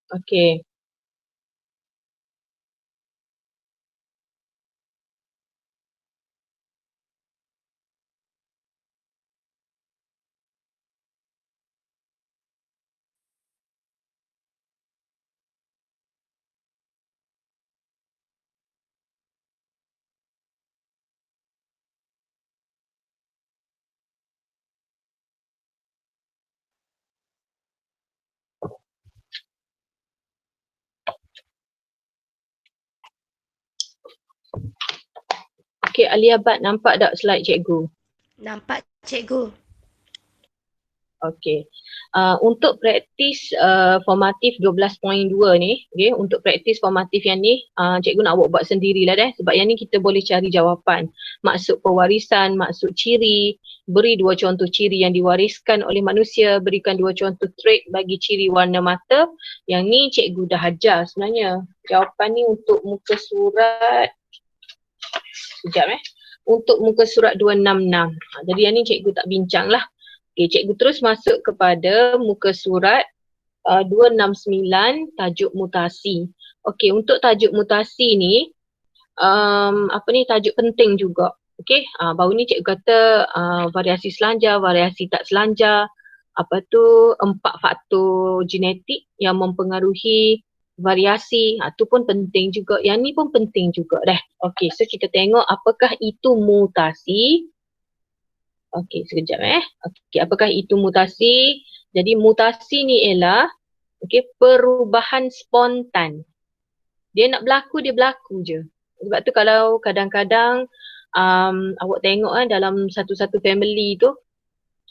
Okey. Okey, Alia Bat nampak tak slide cikgu? Nampak cikgu. Okey. Untuk praktis formatif 12.2 ni, okay, untuk praktis formatif yang ni, cikgu nak buat sendirilah deh. Sebab yang ni kita boleh cari jawapan. Maksud pewarisan, maksud ciri, beri 2 contoh ciri yang diwariskan oleh manusia, berikan 2 contoh trait bagi ciri warna mata. Yang ni cikgu dah ajar sebenarnya. Jawapan ni untuk muka surat, sekejap untuk muka surat 266. Jadi yang ni cikgu tak bincang lah. Okay, cikgu terus masuk kepada muka surat 269 tajuk mutasi. Okey, untuk tajuk mutasi ni tajuk penting juga. Okey, baru ni cikgu kata variasi selanjar, variasi tak selanjar, 4 faktor genetik yang mempengaruhi variasi, tu pun penting juga. Yang ni pun penting juga dah. Okey, so kita tengok apakah itu mutasi. Okey, sekejap Okey, apakah itu mutasi? Jadi mutasi ni ialah perubahan spontan. Dia nak berlaku, dia berlaku je. Sebab tu kalau kadang-kadang awak tengok dalam satu-satu family tu,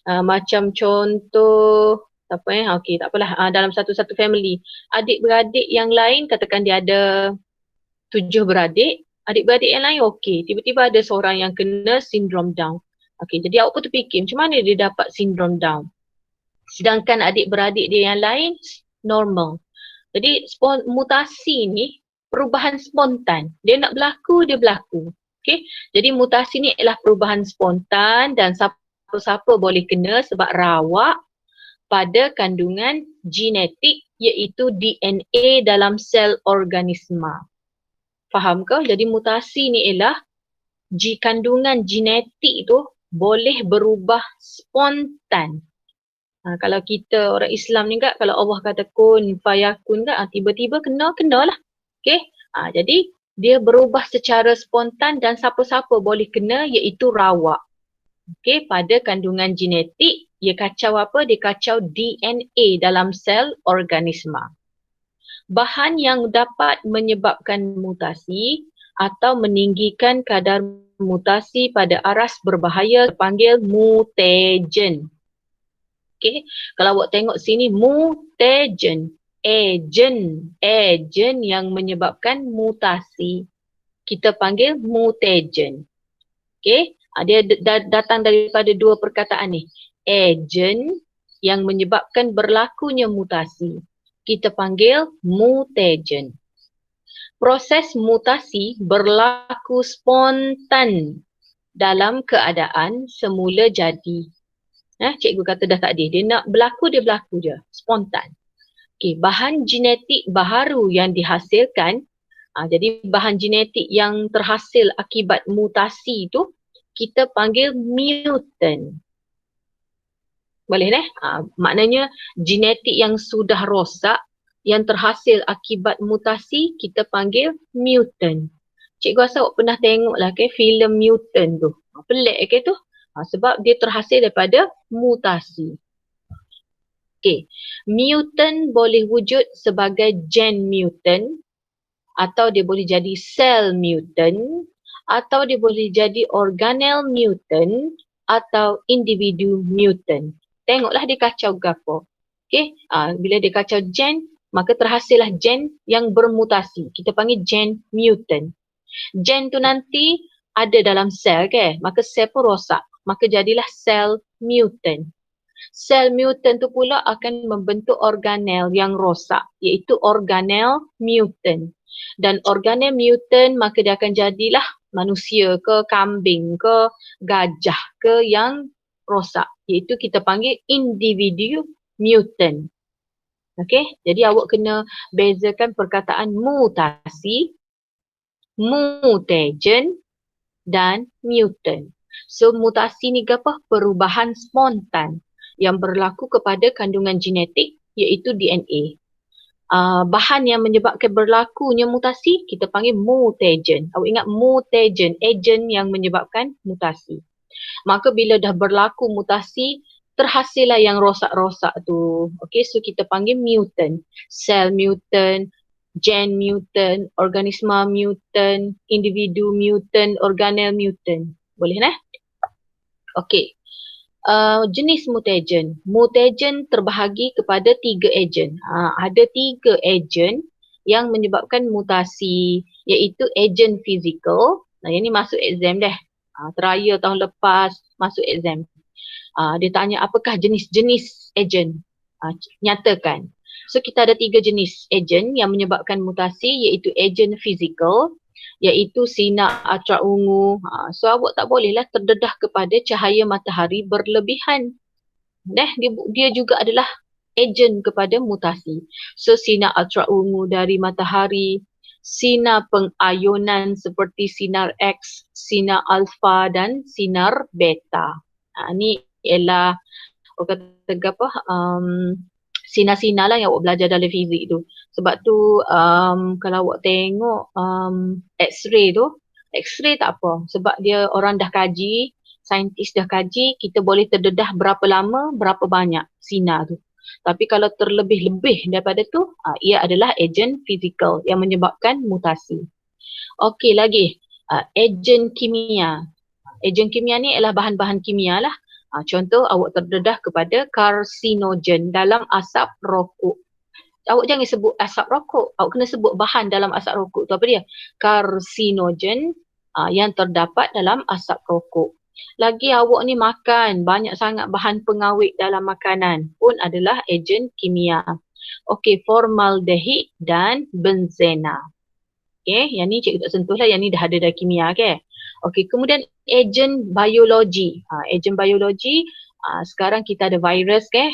macam contoh okey, tak apalah, dalam satu-satu family, adik-beradik yang lain katakan dia ada 7 beradik, adik-beradik yang lain okey, tiba-tiba ada seorang yang kena sindrom Down. Okey, jadi awak pun terfikir macam mana dia dapat sindrom Down. Sedangkan adik-beradik dia yang lain normal. Jadi mutasi ni perubahan spontan. Dia nak berlaku, dia berlaku. Okey. Jadi mutasi ni ialah perubahan spontan dan siapa-siapa boleh kena sebab rawak pada kandungan genetik iaitu DNA dalam sel organisma. Faham ke? Jadi mutasi ni ialah kandungan genetik tu boleh berubah spontan. Kalau kita orang Islam ni kalau Allah kata kun fayakun tiba-tiba kenalah. Okey. Jadi dia berubah secara spontan dan siapa-siapa boleh kena iaitu rawak. Okey, pada kandungan genetik dia kacau apa? Dia kacau DNA dalam sel organisma. Bahan yang dapat menyebabkan mutasi atau meninggikan kadar mutasi pada aras berbahaya dipanggil mutagen. Okey, kalau awak tengok sini mutagen, agent yang menyebabkan mutasi. Kita panggil mutagen. Okey, dia datang daripada 2 perkataan ni. Agent yang menyebabkan berlakunya mutasi. Kita panggil mutagen. Proses mutasi berlaku spontan dalam keadaan semula jadi. Cikgu kata dah tadi, dia nak berlaku, dia berlaku je. Spontan. Okey, bahan genetik baharu yang dihasilkan, jadi bahan genetik yang terhasil akibat mutasi tu, kita panggil mutant. Boleh maknanya genetik yang sudah rosak, yang terhasil akibat mutasi, kita panggil mutant. Cikgu rasa awak pernah tengok lah filem Mutant tu. Pelik tu. Sebab dia terhasil daripada mutasi. Okey, mutant boleh wujud sebagai gen mutant, atau dia boleh jadi cell mutant, atau dia boleh jadi organelle mutant, atau individu mutant. Tengoklah dia kacau gapo. Okey, bila dia kacau gen, maka terhasillah gen yang bermutasi. Kita panggil gen mutant. Gen tu nanti ada dalam sel maka sel pun rosak. Maka jadilah sel mutant. Sel mutant tu pula akan membentuk organel yang rosak, iaitu organel mutant. Dan organel mutant maka dia akan jadilah manusia ke, kambing ke, gajah ke yang rosak, iaitu kita panggil individu mutant. Okey, jadi awak kena bezakan perkataan mutasi, mutagen dan mutant. So mutasi ni apa? Perubahan spontan yang berlaku kepada kandungan genetik iaitu DNA. Bahan yang menyebabkan berlakunya mutasi kita panggil mutagen. Awak ingat mutagen, agent yang menyebabkan mutasi. Maka bila dah berlaku mutasi, terhasillah yang rosak-rosak tu. Okay, so kita panggil mutant. Cell mutant, gen mutant, organisma mutant, individu mutant, organel mutant. Boleh nah? Okay. Jenis mutagen. Mutagen terbahagi kepada 3 ejen. Ada 3 ejen yang menyebabkan mutasi iaitu ejen fizikal. Yang ni masuk exam dah. Trial tahun lepas masuk exam. Dia tanya apakah jenis-jenis ejen. Nyatakan. So kita ada 3 jenis ejen yang menyebabkan mutasi iaitu ejen fizikal, iaitu sinar ultraungu. So awak tak bolehlah terdedah kepada cahaya matahari berlebihan. Dia juga adalah ejen kepada mutasi. So sinar ultraungu dari matahari, sinar pengayonan seperti sinar X, sinar alfa dan sinar beta. Ni ialah orang kata apa, sinar-sinar lah yang awak belajar dalam fizik tu. Sebab tu kalau awak tengok X-ray tu, X-ray tak apa. Sebab dia orang dah kaji, saintis dah kaji, kita boleh terdedah berapa lama, berapa banyak sinar tu. Tapi kalau terlebih-lebih daripada tu, ia adalah ejen fizikal yang menyebabkan mutasi. Okey lagi, ejen kimia. Ejen kimia ni ialah bahan-bahan kimia lah. Contoh awak terdedah kepada karsinogen dalam asap rokok. Awak jangan sebut asap rokok, awak kena sebut bahan dalam asap rokok tu apa dia? Karsinogen yang terdapat dalam asap rokok. Lagi awak ni makan banyak sangat bahan pengawet dalam makanan pun adalah ejen kimia. Okey, formaldehid dan benzena. Okay, yang ni cikgu tak sentuh lah, yang ni dah ada dalam kimia ke. Okay, kemudian ejen biologi. Ejen biologi, sekarang kita ada virus ke.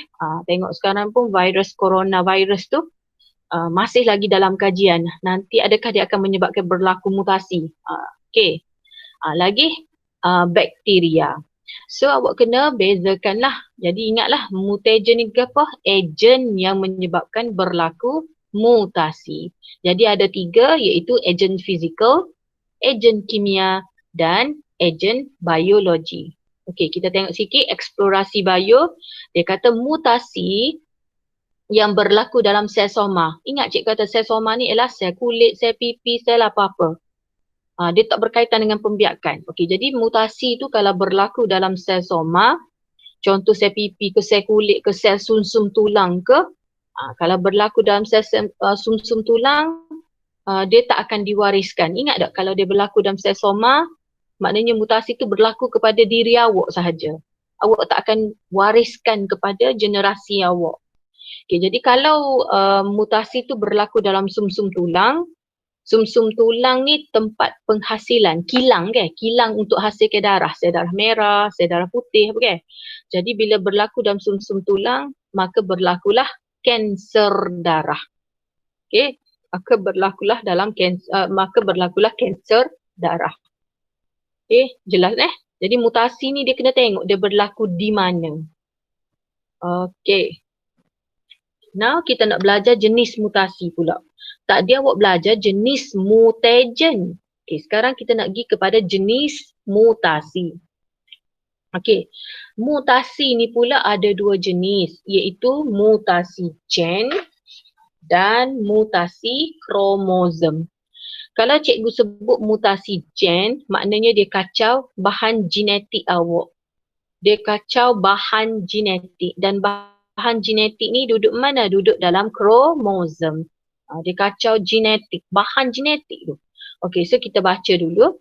Tengok sekarang pun virus coronavirus tu masih lagi dalam kajian. Nanti adakah dia akan menyebabkan berlaku mutasi. Okay, lagi bakteria. So awak kena bezakan lah. Jadi ingatlah mutagen ni apa? Ejen yang menyebabkan berlaku mutasi. Jadi ada 3 iaitu ejen fizikal, ejen kimia dan ejen biologi. Okey, kita tengok sikit eksplorasi bio. Dia kata mutasi yang berlaku dalam sel soma. Ingat cik kata sel soma ni ialah sel kulit, sel pipi, sel apa-apa. Dia tak berkaitan dengan pembiakan. Okey, jadi mutasi tu kalau berlaku dalam sel soma, contoh sel pipi ke sel kulit ke sel sumsum tulang ke, kalau berlaku dalam sel sumsum tulang, dia tak akan diwariskan. Ingat tak kalau dia berlaku dalam sel soma, maknanya mutasi itu berlaku kepada diri awak sahaja. Awak tak akan wariskan kepada generasi awak. Okay, jadi kalau mutasi itu berlaku dalam sumsum tulang ni tempat penghasilan, kilang ke? Kilang untuk hasilkan darah, sel darah merah, sel darah putih apa ke? Jadi bila berlaku dalam sumsum tulang, maka berlakulah kanser darah. Okey, maka berlakulah kanser darah. Okey, jelas Jadi mutasi ni dia kena tengok dia berlaku di mana. Okey. Now kita nak belajar jenis mutasi pula. Tadi awak belajar jenis mutagen. Okey, sekarang kita nak pergi kepada jenis mutasi. Okey, mutasi ni pula ada 2 jenis iaitu mutasi gen dan mutasi kromosom. Kalau cikgu sebut mutasi gen, maknanya dia kacau bahan genetik awak. Dia kacau bahan genetik dan bahan genetik ni duduk mana? Duduk dalam kromosom. Dia kacau genetik, bahan genetik tu. Okey, so kita baca dulu.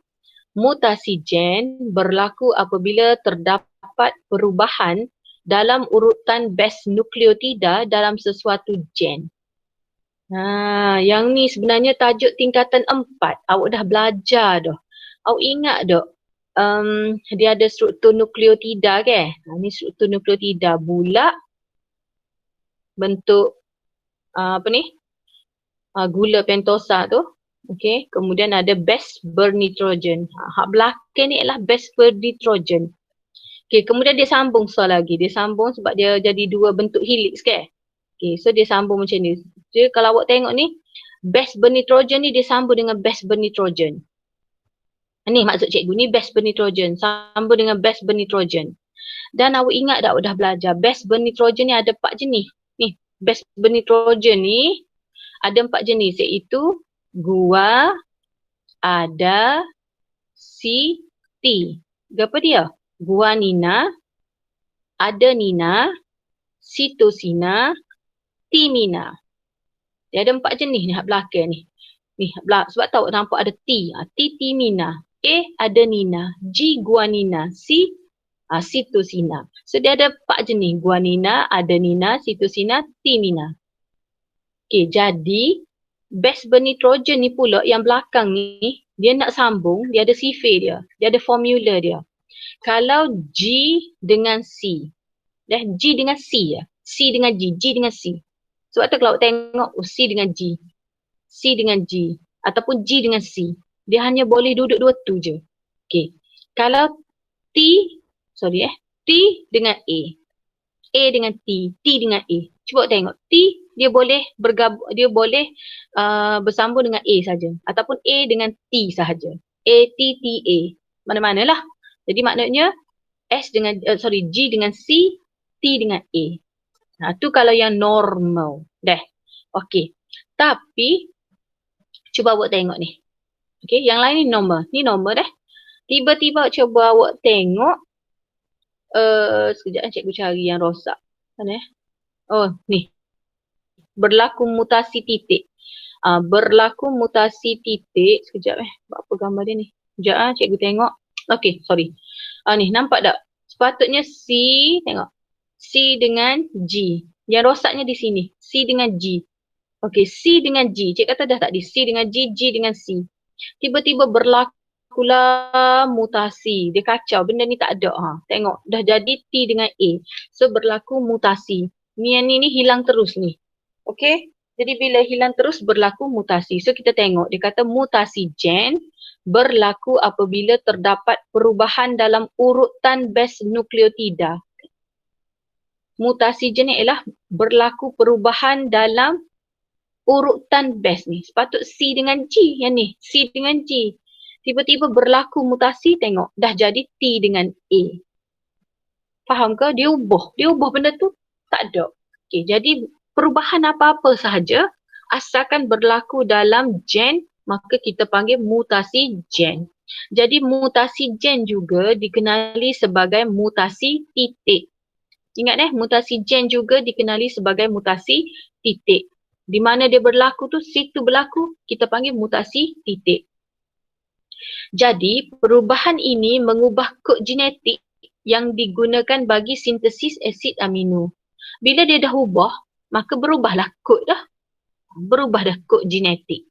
Mutasi gen berlaku apabila terdapat perubahan dalam urutan base nukleotida dalam sesuatu gen. Yang ni sebenarnya tajuk tingkatan 4. Awak dah belajar dah. Awak ingat tak? Dia ada struktur nukleotida ke? Ni struktur nukleotida bulat, bentuk apa ni? Gula pentosa tu. Okey, kemudian ada base bernitrogen. Hak belakang ni ialah base bernitrogen. Okey, kemudian dia sambung soal lagi. Dia sambung sebab dia jadi dua bentuk helix kan. Okey, so dia sambung macam ni. Jadi kalau awak tengok ni, base bernitrogen ni dia sambung dengan base bernitrogen. Ni maksud cikgu ni base bernitrogen. Sambung dengan base bernitrogen. Dan awak ingat tak awak dah belajar base bernitrogen ni ada 4 jenis. Ni, base bernitrogen ni ada 4 jenis iaitu gua, ada, si, ti. Apa dia? Guanina, adenina, sitosina, timina. Dia ada 4 jenis ni hak belakang ni. Ni sebab tahu nampak ada T. T timina, A adenina, G guanina, C sitosina. So dia ada 4 jenis. Guanina, adenina, sitosina, timina. Okey, jadi base bernitrogen ni pula yang belakang ni, dia nak sambung, dia ada sifar dia. Dia ada formula dia. Kalau G dengan C, G dengan C ya. C dengan G, G dengan C. Sebab tu kalau tengok C dengan G, C dengan G, ataupun G dengan C, dia hanya boleh duduk dua tu je. Okey. Kalau T dengan A dengan T dengan A. Cuba tengok, T dia boleh bergabung, dia boleh bersambung dengan A saja ataupun A dengan T sahaja. A, T, T, A. Mana-manalah. Jadi maknanya G dengan C, T dengan A. Tu kalau yang normal. Dah. Okey. Tapi cuba awak tengok ni. Okey, yang lain ni normal. Ni normal dah. Tiba-tiba cuba awak tengok sekejap cikgu cari yang rosak. Mana Oh, ni. Berlaku mutasi titik. Berlaku mutasi titik. Sekejap apa gambar dia ni? Sekejap cikgu tengok. Okey, sorry. Ni nampak tak? Sepatutnya C, tengok. C dengan G. Yang rosaknya di sini. C dengan G. Okey, C dengan G. Cik kata dah tak di C dengan G, G dengan C. Tiba-tiba berlakulah mutasi. Dia kacau. Benda ni tak ada. Tengok. Dah jadi T dengan A. So berlaku mutasi. Ni hilang terus ni. Okey. Jadi bila hilang terus berlaku mutasi. So kita tengok. Dia kata mutasi gen berlaku apabila terdapat perubahan dalam urutan base nukleotida. Mutasi gen ialah berlaku perubahan dalam urutan base ni. Sepatut C dengan G yang ni. C dengan G. Tiba-tiba berlaku mutasi, tengok. Dah jadi T dengan A. Faham ke? Dia ubah benda tu. Tak ada. Okay, jadi perubahan apa-apa sahaja asalkan berlaku dalam gen, maka kita panggil mutasi gen. Jadi mutasi gen juga dikenali sebagai mutasi titik. Ingat mutasi gen juga dikenali sebagai mutasi titik. Di mana dia berlaku tu, situ berlaku, kita panggil mutasi titik. Jadi, perubahan ini mengubah kod genetik yang digunakan bagi sintesis asid amino. Bila dia dah ubah, maka berubahlah kod dah. Berubah dah kod genetik.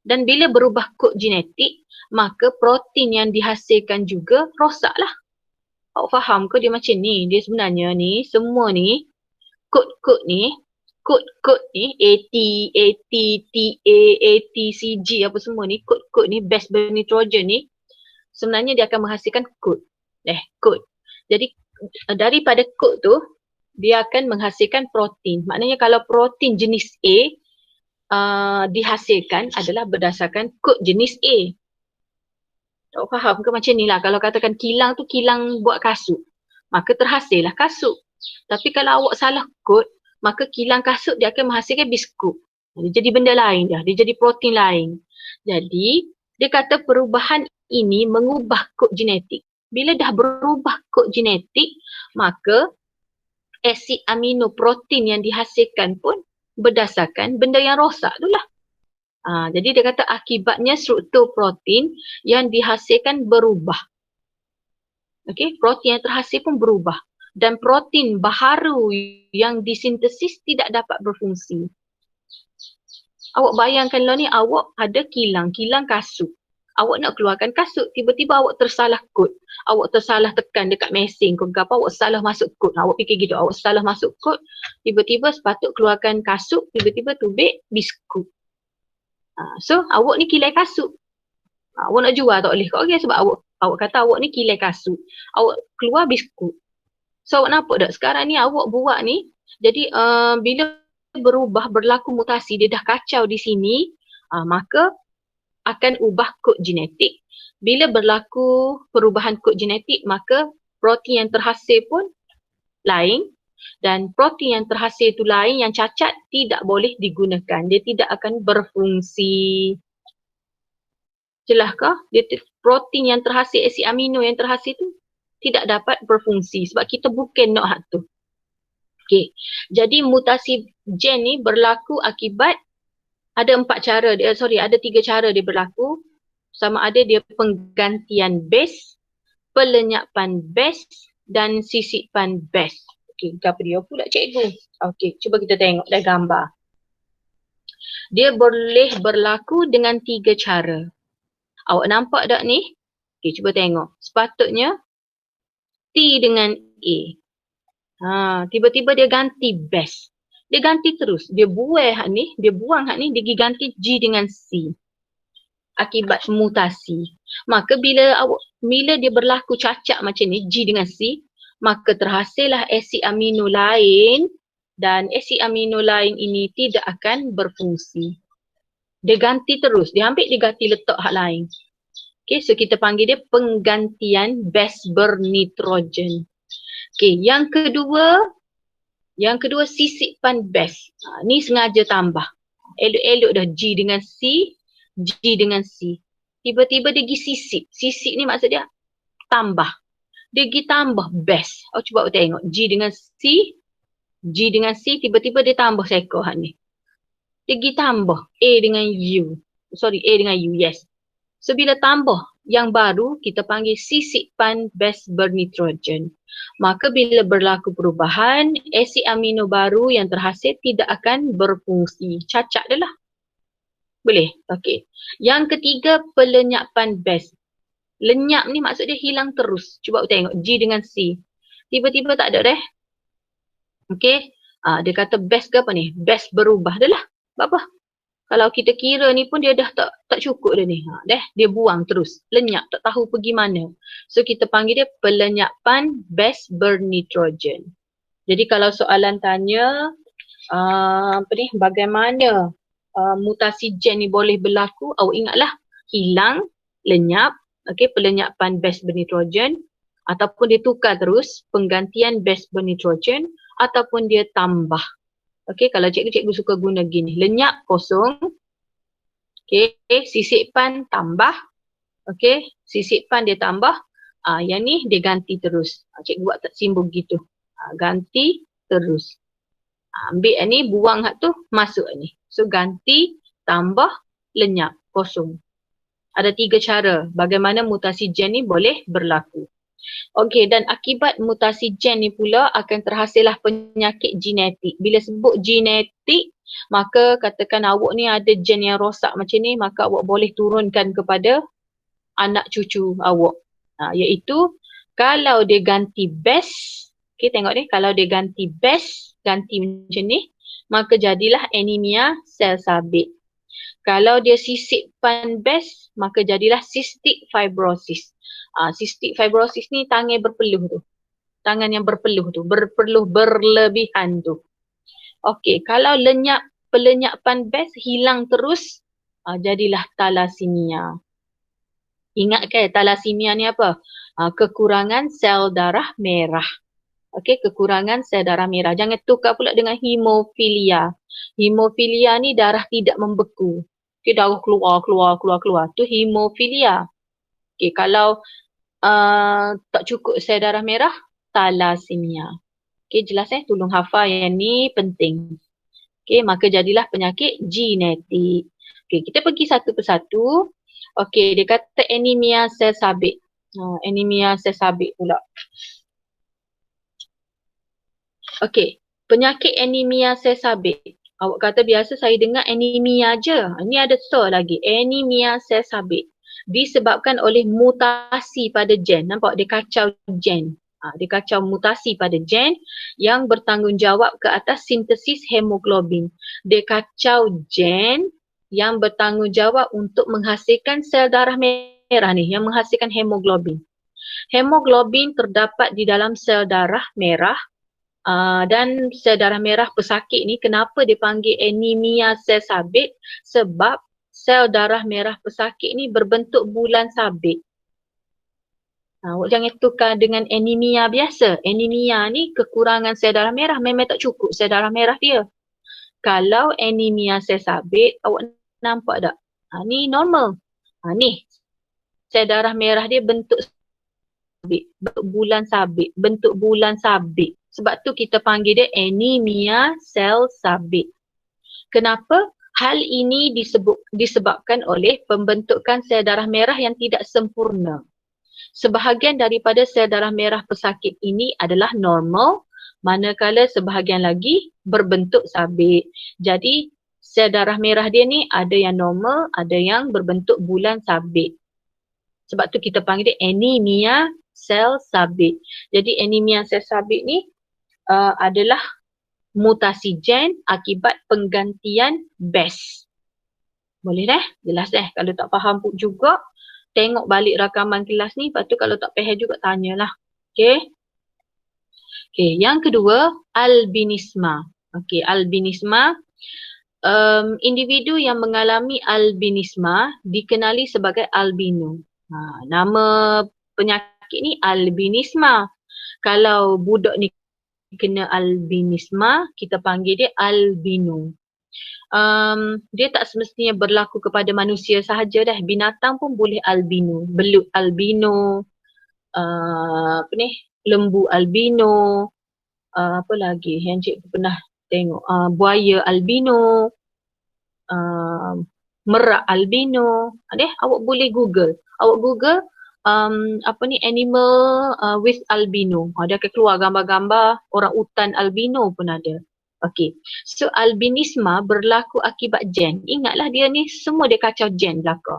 Dan bila berubah kod genetik, maka protein yang dihasilkan juga rosaklah. Awak faham ke dia macam ni? Dia sebenarnya ni, semua ni, kod-kod ni, AT, TA, ATCG apa semua ni, kod-kod ni, base bernitrogen ni, sebenarnya dia akan menghasilkan kod. Kod. Jadi daripada kod tu, dia akan menghasilkan protein. Maknanya kalau protein jenis A dihasilkan adalah berdasarkan kod jenis A. Tak faham ke macam ni lah. Kalau katakan kilang tu kilang buat kasut, maka terhasillah kasut. Tapi kalau awak salah kod, maka kilang kasut dia akan menghasilkan biskut. Dia jadi benda lain dah. Dia jadi protein lain. Jadi, dia kata perubahan ini mengubah kod genetik. Bila dah berubah kod genetik, maka asid amino protein yang dihasilkan pun berdasarkan benda yang rosak tu lah. Jadi dia kata akibatnya struktur protein yang dihasilkan berubah. Okey, protein yang terhasil pun berubah. Dan protein baharu yang disintesis tidak dapat berfungsi. Awak bayangkanlah ni, awak ada kilang kasut. awak nak keluarkan kasut, tiba-tiba awak tersalah kod. Awak tersalah tekan dekat mesin ke apa, awak salah masuk kod. Awak fikir gitu, awak salah masuk kod, tiba-tiba sepatut keluarkan kasut, tiba-tiba tubik biskut. So awak ni kilai kasut. Awak nak jual tak boleh. Okay, sebab awak kata awak ni kilai kasut. Awak keluar biskut. So awak nampak tak sekarang ni awak buat ni, jadi bila berlaku mutasi, dia dah kacau di sini, maka akan ubah kod genetik. Bila berlaku perubahan kod genetik, maka protein yang terhasil pun lain, dan protein yang terhasil itu lain, yang cacat tidak boleh digunakan. Dia tidak akan berfungsi. Jelaskah? Protein yang terhasil, asid amino yang terhasil itu tidak dapat berfungsi sebab kita bukan nak hak tu. Okay. Jadi mutasi gen ni berlaku akibat ada 3 cara dia berlaku. Sama ada dia penggantian base, pelenyapan base dan sisipan base. Okey, apa dia pula cikgu? Okey, cuba kita tengok dah gambar. Dia boleh berlaku dengan 3 cara. Awak nampak tak ni? Okey, cuba tengok. Sepatutnya T dengan A. Tiba-tiba dia ganti base. Dia ganti terus. Dia buang hak ni, dia pergi ganti G dengan C. Akibat mutasi. Maka bila dia berlaku cacat macam ni, G dengan C, maka terhasillah asid amino lain, dan asid amino lain ini tidak akan berfungsi. Dia ganti terus. Dia ambil, dia ganti letak hak lain. Okay, so kita panggil dia penggantian base bernitrogen. Okay, yang kedua sisipan base. Ni sengaja tambah. Elok-elok dah G dengan C. Tiba-tiba dia pergi sisip. Sisip ni maksud dia tambah. Dia pergi tambah base. Cuba tengok. G dengan C, tiba-tiba dia tambah sekor hak ni. Dia pergi tambah A dengan U, yes. So bila tambah yang baru, kita panggil sisipan base bernitrogen. Maka bila berlaku perubahan, asid amino baru yang terhasil tidak akan berfungsi. Cacat dah lah. Boleh? Okey. Yang ketiga, pelenyapan base. Lenyap ni maksud dia hilang terus. Cuba tengok G dengan C. Tiba-tiba tak ada dah. Okey. Dia kata base ke apa ni? Base berubah dah lah. Apa? Kalau kita kira ni pun dia dah tak cukup dah ni. Dia buang terus. Lenyap, tak tahu pergi mana. So kita panggil dia pelenyapan base bernitrogen. Jadi kalau soalan tanya bagaimana mutasi gen ni boleh berlaku, awak ingatlah hilang, lenyap, pelenyapan base bernitrogen, ataupun dia tukar terus penggantian base bernitrogen, ataupun dia tambah. Okey, kalau cikgu suka guna gini. Lenyap kosong. Okey, sisipan tambah. Okey, sisipan dia tambah. Yang ni dia ganti terus. Cikgu buat simbol gitu. Ganti terus. Ambil ni, buang hak tu, masuk ni. So ganti, tambah, lenyap, kosong. Ada 3 cara bagaimana mutasi gen ni boleh berlaku. Okey, dan akibat mutasi gen ni pula akan terhasillah penyakit genetik. Bila sebut genetik, maka katakan awak ni ada gen yang rosak macam ni, maka awak boleh turunkan kepada anak cucu awak. Iaitu kalau dia ganti base, okey tengok ni, kalau dia ganti base, ganti macam ni, maka jadilah anemia sel sabit. Kalau dia sisipkan base, maka jadilah cystic fibrosis. Cystic fibrosis ni tangan berpeluh tu. Tangan yang berpeluh tu. Berpeluh berlebihan tu. Okey, kalau pelenyapan base hilang terus, jadilah thalassemia. Ingat ke thalassemia ni apa? Kekurangan sel darah merah. Okey, kekurangan sel darah merah. Jangan tukar pula dengan hemofilia. Hemofilia ni darah tidak membeku. Okey, darah keluar. Tu hemofilia. Okey, kalau tak cukup sel darah merah, thalassemia. Okey, jelas tolong hafal yang ni penting. Okey, maka jadilah penyakit genetik. Okey, kita pergi satu persatu. Okey, dia kata anemia sel sabit. Anemia sel sabit pula. Okey, penyakit anemia sel sabit. Awak kata biasa saya dengar anemia je. Ini ada so lagi, anemia sel sabit. disebabkan oleh mutasi pada gen. Nampak? Dia kacau gen. Dia kacau mutasi pada gen yang bertanggungjawab ke atas sintesis hemoglobin. Dia kacau gen yang bertanggungjawab untuk menghasilkan sel darah merah ni, yang menghasilkan hemoglobin. Hemoglobin terdapat di dalam sel darah merah dan sel darah merah pesakit ni kenapa dipanggil anemia sel sabit? Sebab sel darah merah pesakit ni berbentuk bulan sabit. Awak jangan tukar dengan anemia biasa. Anemia ni kekurangan sel darah merah, memang tak cukup sel darah merah dia. Kalau anemia sel sabit, awak nampak tak? Ni normal. Ni sel darah merah dia bentuk sabit, bentuk bulan sabit. Sebab tu kita panggil dia anemia sel sabit. Kenapa? Hal ini disebabkan oleh pembentukan sel darah merah yang tidak sempurna. Sebahagian daripada sel darah merah pesakit ini adalah normal, manakala sebahagian lagi berbentuk sabit. Jadi sel darah merah dia ni ada yang normal, ada yang berbentuk bulan sabit. Sebab tu kita panggil dia anemia sel sabit. Jadi anemia sel sabit ni adalah mutasi gen akibat penggantian base. Boleh dah? Jelas dah. Kalau tak faham pun juga, tengok balik rakaman kelas ni. Lepas tu kalau tak faham juga tanyalah. Okay. Okay, yang kedua, albinisma. Okay, albinisma. Individu yang mengalami albinisma dikenali sebagai albino. Nama penyakit ni albinisma. Kalau budak ni kena albinisma, kita panggil dia albino. Dia tak semestinya berlaku kepada manusia sahaja dah. Binatang pun boleh albino. Belut albino, lembu albino, apa lagi yang cikgu pernah tengok, buaya albino, merak albino. Awak boleh google. Awak google animal with albino. Dia akan keluar gambar-gambar orang utan albino pun ada. Okey. So albinisma berlaku akibat gen. Ingatlah dia ni semua dia kacau gen belaka.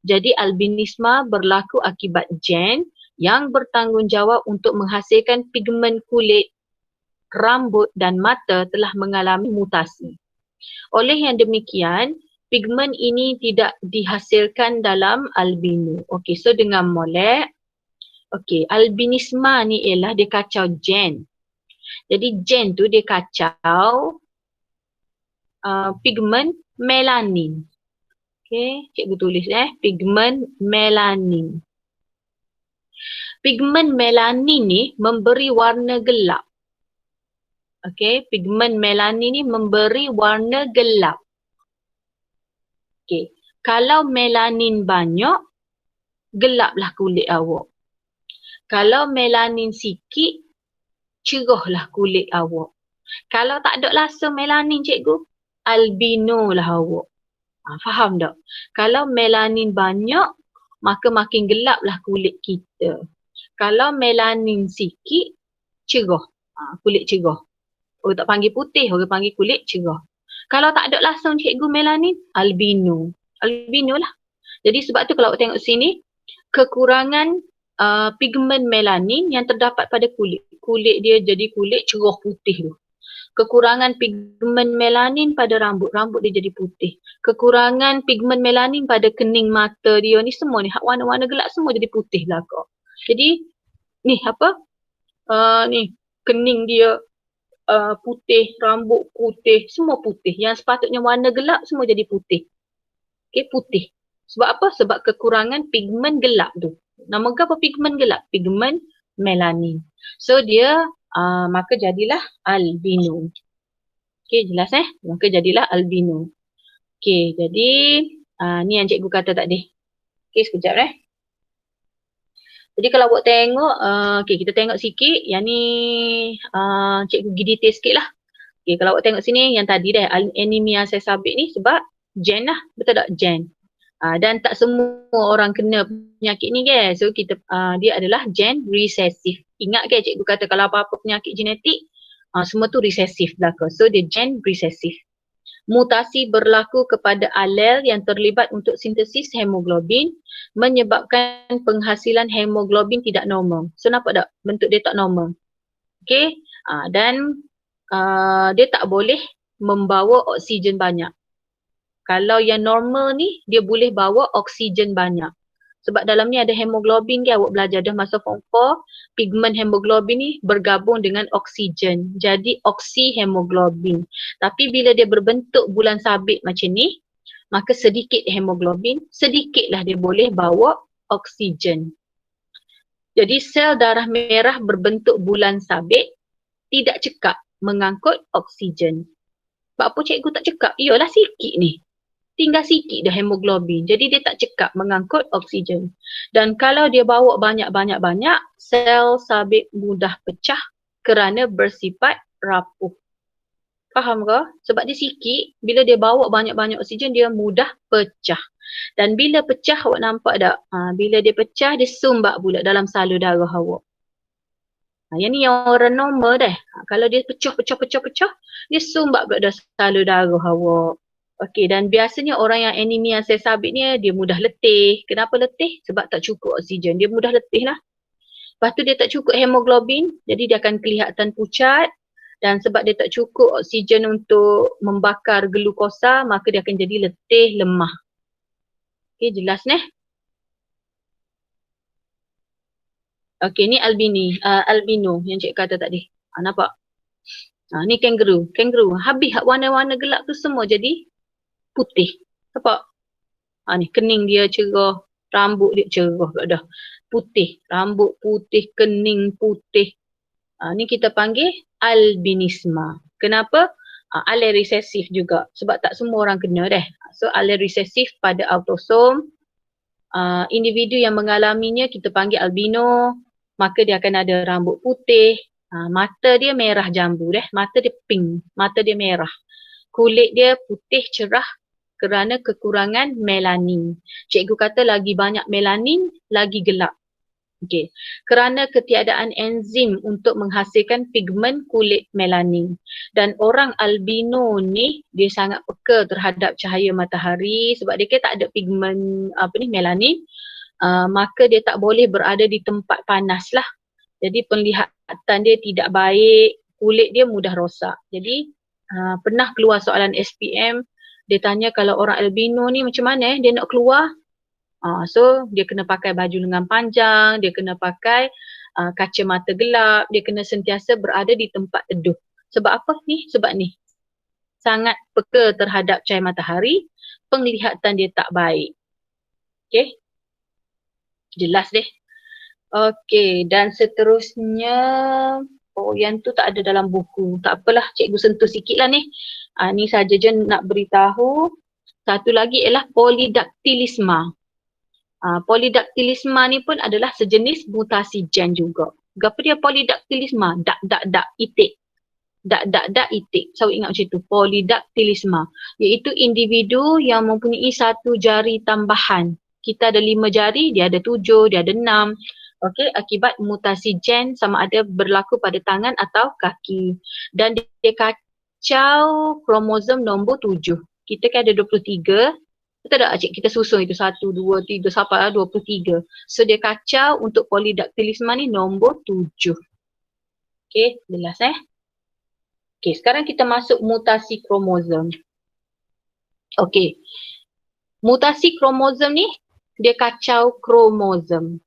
Jadi albinisma berlaku akibat gen yang bertanggungjawab untuk menghasilkan pigmen kulit, rambut dan mata telah mengalami mutasi. Oleh yang demikian, pigmen ini tidak dihasilkan dalam albino. Okey, so dengan molek, okey, albinisma ni ialah dia kacau gen. Jadi gen tu dia kacau pigmen melanin. Okey, cikgu tulis pigmen melanin. Pigmen melanin ni memberi warna gelap. Okey, pigmen melanin ni memberi warna gelap. Okey, kalau melanin banyak, gelaplah kulit awak. Kalau melanin sikit, cerahlah kulit awak. Kalau tak ada langsung melanin cikgu, albino lah awak. Faham tak? Kalau melanin banyak, maka makin gelaplah kulit kita. Kalau melanin sikit, cerah. Kulit cerah. Orang tak panggil putih, orang panggil kulit cerah. Kalau tak ada langsung cikgu melanin, albino. Albino lah. Jadi sebab tu kalau awak tengok sini, kekurangan pigmen melanin yang terdapat pada kulit. Kulit dia jadi kulit cerah putih tu. Kekurangan pigmen melanin pada rambut. Rambut dia jadi putih. Kekurangan pigmen melanin pada kening mata dia ni semua ni. Warna-warna gelap semua jadi putih lah kok. Jadi ni apa? Ni kening dia putih, rambut putih, semua putih. Yang sepatutnya warna gelap semua jadi putih. Okey, putih. Sebab apa? Sebab kekurangan pigmen gelap tu. Nama apa pigmen gelap? Pigmen melanin. So dia maka jadilah albino. Okey, jelas Maka jadilah albino. Okey, jadi ni yang cikgu kata tadi. Okey, sekejap Jadi kalau awak tengok, okay, kita tengok sikit. Yang ni cikgu pergi detail sikit lah. Okay, kalau awak tengok sini, yang tadi anemia sel sabit ni sebab gen lah. Betul tak? Gen. Dan tak semua orang kena penyakit ni guys. So kita dia adalah gen recessive. Ingat guys, cikgu kata kalau apa-apa penyakit genetik, semua tu recessive belaka. So dia gen recessive. Mutasi berlaku kepada alel yang terlibat untuk sintesis hemoglobin menyebabkan penghasilan hemoglobin tidak normal. So nampak tak bentuk dia tak normal. Okay. Dan dia tak boleh membawa oksigen banyak. Kalau yang normal ni dia boleh bawa oksigen banyak. Sebab dalam ni ada hemoglobin ke, awak belajar dah masa form 4, pigmen hemoglobin ni bergabung dengan oksigen. Jadi oksihemoglobin. Tapi bila dia berbentuk bulan sabit macam ni, maka sedikit hemoglobin, sedikitlah dia boleh bawa oksigen. Jadi sel darah merah berbentuk bulan sabit tidak cekap mengangkut oksigen. Sebab apa cikgu tak cekap? Iyalah sikit ni. Tinggal sikit dah hemoglobin. Jadi dia tak cekap mengangkut oksigen. Dan kalau dia bawa banyak-banyak-banyak, sel sabit mudah pecah kerana bersifat rapuh. Faham ke? Sebab dia sikit, bila dia bawa banyak-banyak oksigen, dia mudah pecah. Dan bila pecah, awak nampak tak? Bila dia pecah, dia sumbat pula dalam salur darah awak. Yang ni yang orang normal dah. Kalau dia pecah, dia sumbat pula dalam salur darah awak. Okey, dan biasanya orang yang anemia sel sabit ni dia mudah letih. Kenapa letih? Sebab tak cukup oksigen. Dia mudah letih lah. Lepas tu dia tak cukup hemoglobin, jadi dia akan kelihatan pucat. Dan sebab dia tak cukup oksigen untuk membakar glukosa, maka dia akan jadi letih, lemah. Okey, jelas ni? Okey, ni albino yang cikgu kata tadi. Nampak? Ni kangaroo. Kangaroo. Habis warna-warna gelap tu semua jadi putih. Nampak? Ni kening dia cerah, rambut dia cerah pula dah. Putih, rambut putih, kening putih. Ni kita panggil albinisma. Kenapa? Alel resesif juga. Sebab tak semua orang kena dah. So alel resesif pada autosom. Individu yang mengalaminya kita panggil albino. Maka dia akan ada rambut putih. Mata dia merah jambu dah. Mata dia pink. Mata dia merah. Kulit dia putih cerah kerana kekurangan melanin. Cikgu kata lagi banyak melanin, lagi gelap. Okey. Kerana ketiadaan enzim untuk menghasilkan pigmen kulit melanin. Dan orang albino ni dia sangat peka terhadap cahaya matahari sebab dia tak ada pigmen melanin. Maka dia tak boleh berada di tempat panas lah. Jadi penglihatan dia tidak baik, kulit dia mudah rosak. Jadi pernah keluar soalan SPM, dia tanya kalau orang albino ni macam mana dia nak keluar. So dia kena pakai baju lengan panjang, dia kena pakai kacamata gelap, dia kena sentiasa berada di tempat teduh. Sebab apa ni? Sebab ni sangat peka terhadap cahaya matahari, penglihatan dia tak baik. Okay? Jelas deh. Okay, dan seterusnya, yang tu tak ada dalam buku. Tak apalah, cikgu sentuh sikit lah ni. Ni saja je nak beritahu. Satu lagi ialah polydactylisma. Polydactylisma ni pun adalah sejenis mutasi gen juga. Apa dia polydactylisma? Itik. Itik. So ingat macam tu. Polydactylisma. Iaitu individu yang mempunyai satu jari tambahan. Kita ada 5 jari, dia ada 7, dia ada 6. Okey, akibat mutasi gen sama ada berlaku pada tangan atau kaki. Dan dia kacau kromosom nombor 7. Kita kan ada 23. Betul tak cik? Kita susun itu 1, 2, 3 sampai 23. So dia kacau untuk polydactylisma ni nombor 7. Okey, jelas Okey, sekarang kita masuk mutasi kromosom. Okey. Mutasi kromosom ni dia kacau kromosom.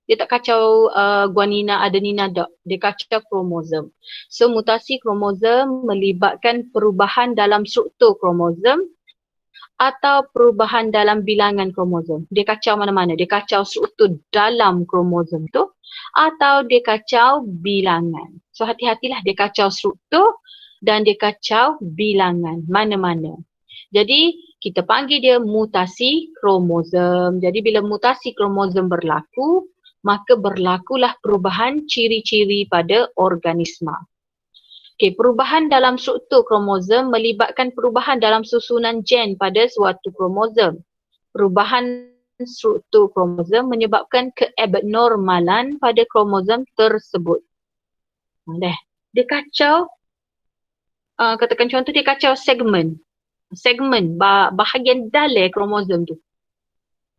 Dia tak kacau guanina, adenina tak. Dia kacau kromosom. So mutasi kromosom melibatkan perubahan dalam struktur kromosom atau perubahan dalam bilangan kromosom. Dia kacau mana-mana. Dia kacau struktur dalam kromosom tu atau dia kacau bilangan. So hati-hatilah, dia kacau struktur dan dia kacau bilangan. Mana-mana. Jadi kita panggil dia mutasi kromosom. Jadi bila mutasi kromosom berlaku, maka berlakulah perubahan ciri-ciri pada organisma. Okey, perubahan dalam struktur kromosom melibatkan perubahan dalam susunan gen pada suatu kromosom. Perubahan struktur kromosom menyebabkan keabnormalan pada kromosom tersebut. Dia kacau, katakan contoh dia kacau segmen. segmen bahagian dalam kromosom tu.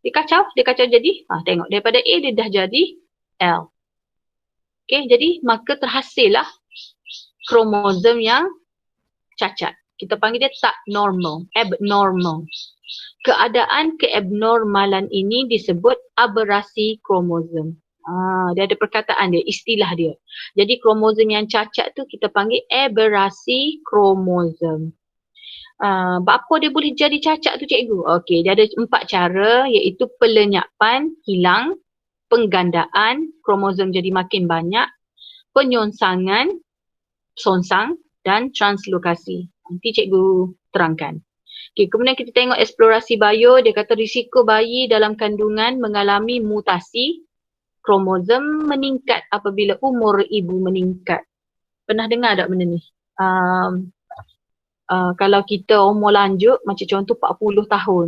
Dia kacau jadi, tengok daripada A dia dah jadi L. Okay, jadi maka terhasillah kromosom yang cacat. Kita panggil dia tak normal, abnormal. Keadaan keabnormalan ini disebut aberasi kromosom. Dia ada perkataan dia, istilah dia. Jadi kromosom yang cacat tu kita panggil aberasi kromosom. Apa dia boleh jadi cacat tu cikgu? Okey, dia ada 4 cara, iaitu pelenyapan hilang, penggandaan, kromosom jadi makin banyak, penyonsangan, sonsang dan translokasi. Nanti cikgu terangkan. Okay, kemudian kita tengok eksplorasi bio, dia kata risiko bayi dalam kandungan mengalami mutasi kromosom meningkat apabila umur ibu meningkat. Pernah dengar tak benda ni? Kalau kita umur lanjut, macam contoh 40 tahun,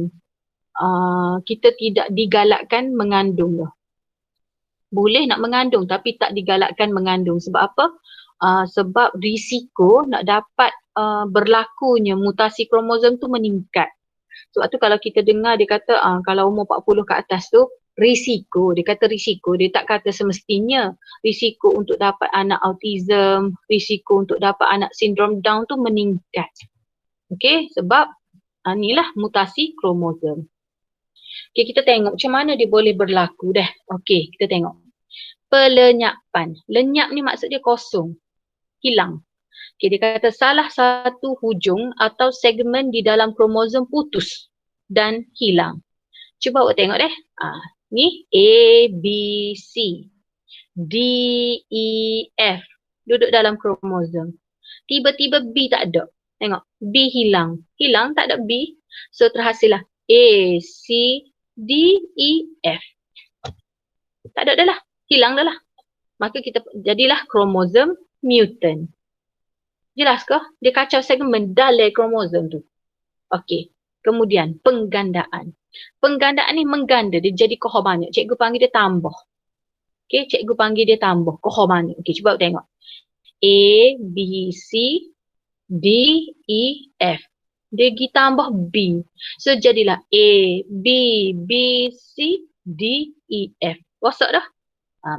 kita tidak digalakkan mengandung dah. Boleh nak mengandung tapi tak digalakkan mengandung. Sebab apa? Sebab risiko nak dapat berlakunya mutasi kromosom tu meningkat. Sebab tu kalau kita dengar dia kata kalau umur 40 ke atas tu risiko, dia kata risiko, dia tak kata semestinya risiko untuk dapat anak autism, risiko untuk dapat anak sindrom Down tu meningkat. Okey, sebab inilah mutasi kromosom. Okey, kita tengok macam mana dia boleh berlaku dah. Okey, kita tengok. Pelenyapan. Lenyap ni maksud dia kosong, hilang. Okay, dia kata salah satu hujung atau segmen di dalam kromosom putus dan hilang. Cuba awak tengok deh. Ni A, B, C, D, E, F. Duduk dalam kromosom. Tiba-tiba B tak ada. Tengok, B hilang. Hilang tak ada B. So terhasillah A, C, D, E, F. Tak ada dah lah. Hilang dah lah. Maka kita jadilah kromosom mutant. Jelas ke? Dia kacau segmen dalam kromosom tu. Okey. Kemudian penggandaan. Penggandaan ni mengganda, dia jadi kohor banyak. Cikgu panggil dia tambah. Okey, cikgu panggil dia tambah, kohor banyak. Okey, cuba tengok. A, B, C, D, E, F. Dia pergi tambah B. So jadilah A, B, B, C, D, E, F. Rosak dah.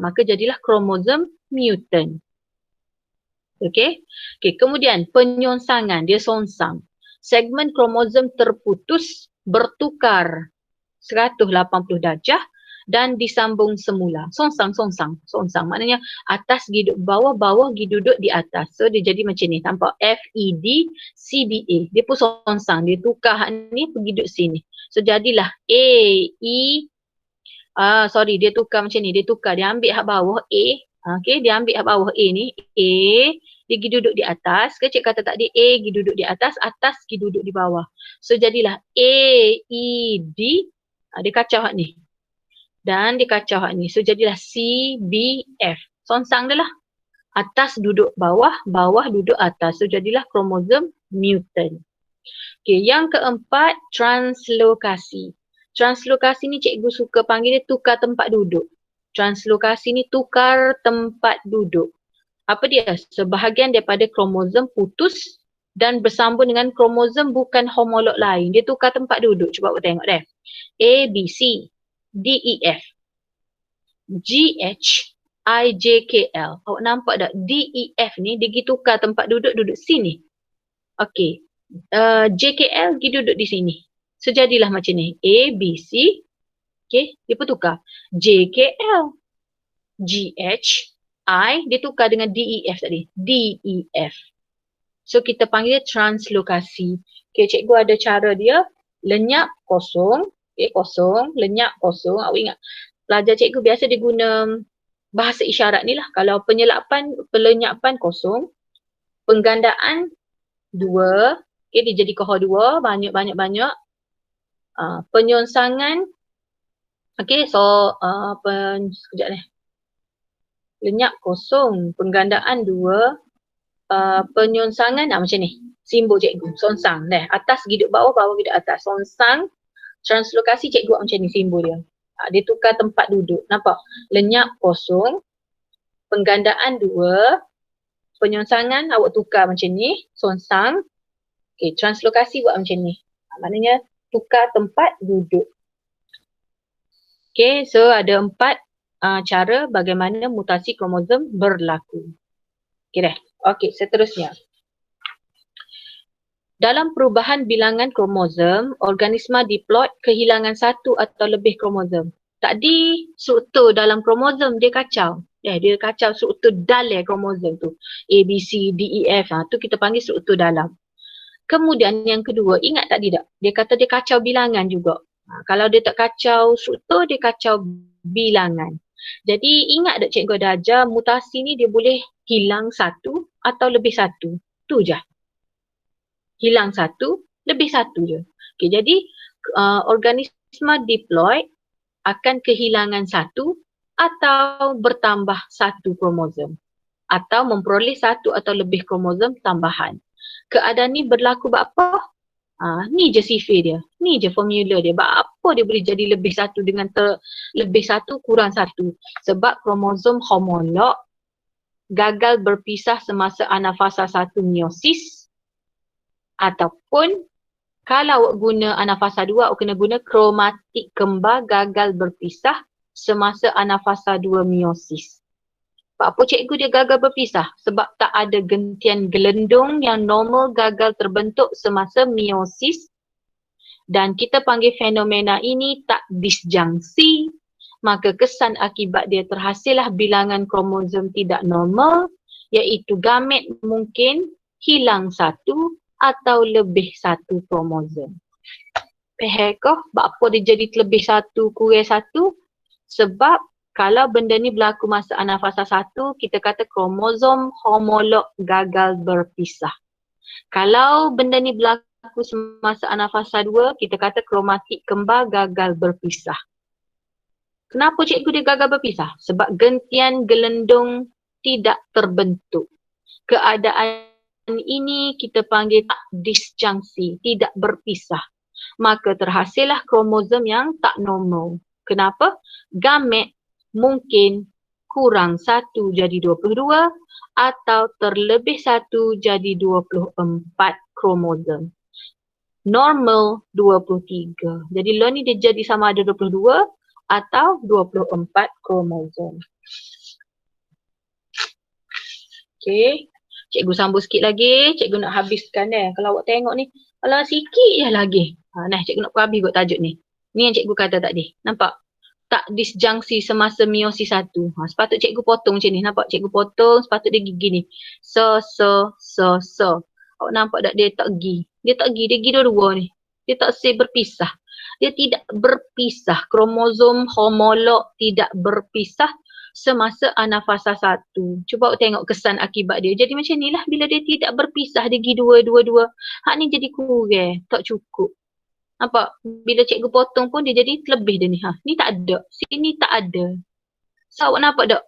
Maka jadilah kromosom mutant. Okey. Okey, kemudian penyonsangan, dia sonsang. Segmen kromosom terputus bertukar 180 darjah dan disambung semula. Sonsang. Maknanya atas pergi duduk bawah, bawah pergi duduk di atas. So dia jadi macam ni. Nampak FED, CBA. Dia pun sonsang. Dia tukar ni pergi duduk sini. So jadilah A, E, dia tukar macam ni. Dia tukar. Dia ambil hak bawah A. Okey, dia ambil hak bawah A ni. A, dia pergi duduk di atas. Ke cik kata tadi A pergi duduk di atas pergi duduk di bawah. So jadilah A, E, D. Dia kacau hak ni. Dan dia kacau hak ni. So jadilah C, B, F. Sonsang dah lah. Atas duduk bawah, bawah duduk atas. So jadilah kromosom mutant. Okey, yang keempat, translokasi. Translokasi ni cikgu suka panggil dia tukar tempat duduk. Translokasi ni tukar tempat duduk. Apa dia? Sebahagian daripada kromosom putus dan bersambung dengan kromosom bukan homolog lain. Dia tukar tempat duduk. Cuba awak tengok deh. A, B, C, D, E, F, G, H, I, J, K, L. Awak nampak tak? D, E, F ni dia pergi tukar tempat duduk sini. Okey. J, K, L pergi duduk di sini. So jadilah macam ni. A, B, C. Okay, dia pun tukar. J, K, L. G, H, I, dia tukar dengan D, E, F tadi. D, E, F. So kita panggil translokasi. Okay, cikgu ada cara dia. Lenyap, kosong. Okay, kosong. Lenyap, kosong. Awak ingat, pelajar cikgu biasa dia guna bahasa isyarat ni lah. Kalau pelenyapan kosong. Penggandaan, 2. Okay, dia jadi kohor 2. Banyak. Penyonsangan. Okay, so sekejap ni. Lenyap kosong, penggandaan 2, penyonsangan macam ni. Simbol cikgu, sonsang. Atas pergi duduk bawah, bawah pergi duduk atas. Sonsang, translokasi cikgu buat macam ni simbol dia. Dia tukar tempat duduk. Nampak? Lenyap kosong, penggandaan 2, penyonsangan awak tukar macam ni, sonsang. Okay, translokasi buat macam ni. Maknanya tukar tempat duduk. Okay, so ada 4 cara bagaimana mutasi kromosom berlaku. Okay dah. Okay, seterusnya. Dalam perubahan bilangan kromosom, organisma diploid kehilangan satu atau lebih kromosom. Tadi struktur dalam kromosom dia kacau. Dia kacau struktur dalam kromosom tu. A, B, C, D, E, F. Tu kita panggil struktur dalam. Kemudian yang kedua, ingat tak tidak? Dia kata dia kacau bilangan juga. Kalau dia tak kacau struktur, dia kacau bilangan. Jadi ingat tak cikgu ada ajar mutasi ni dia boleh hilang satu atau lebih satu. Tu je. Hilang satu, lebih satu je. Okay, jadi organisma diploid akan kehilangan satu atau bertambah satu kromosom. Atau memperoleh satu atau lebih kromosom tambahan. Keadaan ni berlaku buat apa? Ni je sifir dia. Ni je formula dia. Buat apa dia boleh jadi lebih satu dengan lebih satu kurang satu. Sebab kromosom homolog gagal berpisah semasa anafasa 1 meiosis. Ataupun kalau awak guna anafasa 2, awak kena guna kromatik kembar gagal berpisah semasa anafasa 2 meiosis. Sebab apa cikgu dia gagal berpisah? Sebab tak ada gentian gelendung yang normal gagal terbentuk semasa meiosis. Dan kita panggil fenomena ini tak disjungsi. Maka kesan akibat dia terhasillah bilangan kromosom tidak normal, iaitu gamet mungkin hilang satu atau lebih satu kromosom. Faham ke? Sebab apa dia jadi lebih satu kurang satu? Sebab kalau benda ni berlaku masa anafasa 1, kita kata kromosom homolog gagal berpisah. Kalau benda ni berlaku semasa anafasa 2, kita kata kromatik kembar gagal berpisah. Kenapa cikgu dia gagal berpisah? Sebab gentian gelendung tidak terbentuk. Keadaan ini kita panggil tak disjungsi, tidak berpisah. Maka terhasillah kromosom yang tak normal. Kenapa? Gamet mungkin kurang 1 jadi 22 atau terlebih 1 jadi 24 kromosom. Normal 23. Jadi lo ni dia jadi sama ada 22 atau 24 kromosom. Okay. Cikgu sambung sikit lagi. Cikgu nak habiskan Kalau awak tengok ni, alah sikit je lagi. Nah, cikgu nak habis buat tajuk ni. Ni yang cikgu kata tadi. Nampak? Tak disjungsi semasa meiosis 1. Sepatut cikgu potong macam ni. Nampak cikgu potong, sepatut dia gigi ni. So. Awak nampak tak dia tak gi? Dia tak gi, dia gi dua-dua ni. Dia tak berpisah. Dia tidak berpisah. Kromosom homolog tidak berpisah semasa anafasa 1. Cuba awak tengok kesan akibat dia. Jadi macam ni lah bila dia tidak berpisah, dia gi dua-dua. Hak ni jadi kurang, tak cukup. Nampak? Bila cikgu potong pun dia jadi lebih dia ni. Ni tak ada. Sini tak ada. So awak nampak tak?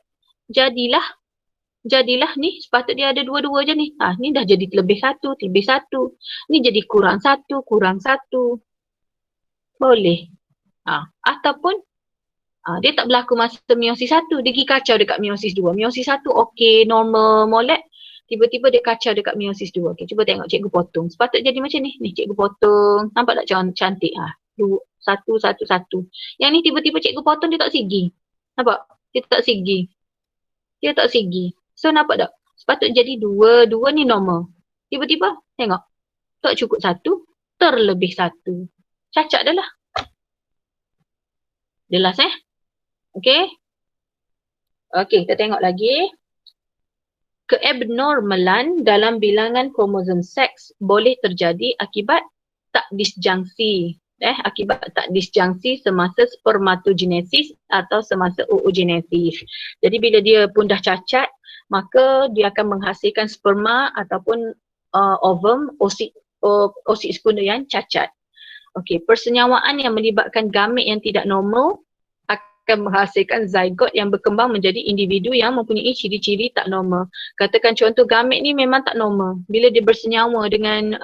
Jadilah ni sepatut dia ada dua-dua je ni. Ni dah jadi lebih satu. Ni jadi kurang satu. Boleh. Ataupun dia tak berlaku masa meiosis 1. Dia pergi kacau dekat meiosis 2. Meiosis 1 okey, normal, molek. Tiba-tiba dia kacau dekat meiosis 2. Okay, cuba tengok cikgu potong. Sepatut jadi macam ni. Ni cikgu potong. Nampak tak cantik? Satu. Yang ni tiba-tiba cikgu potong dia tak sigi. Nampak? Dia tak sigi. So nampak tak? Sepatut jadi 2. 2 ni normal. Tiba-tiba tengok. Tak cukup 1. Terlebih 1. Cacat dah lah. Jelas Okay. Okay, kita tengok lagi. Keabnormalan dalam bilangan kromosom seks boleh terjadi akibat tak disjungsi. Akibat tak disjungsi semasa spermatogenesis atau semasa oogenesis. Jadi bila dia pun dah cacat, maka dia akan menghasilkan sperma ataupun ovum, oosit sekunder yang cacat. Okey, persenyawaan yang melibatkan gamet yang tidak normal akan menghasilkan zygote yang berkembang menjadi individu yang mempunyai ciri-ciri tak normal. Katakan contoh gamet ni memang tak normal. Bila dia bersenyawa dengan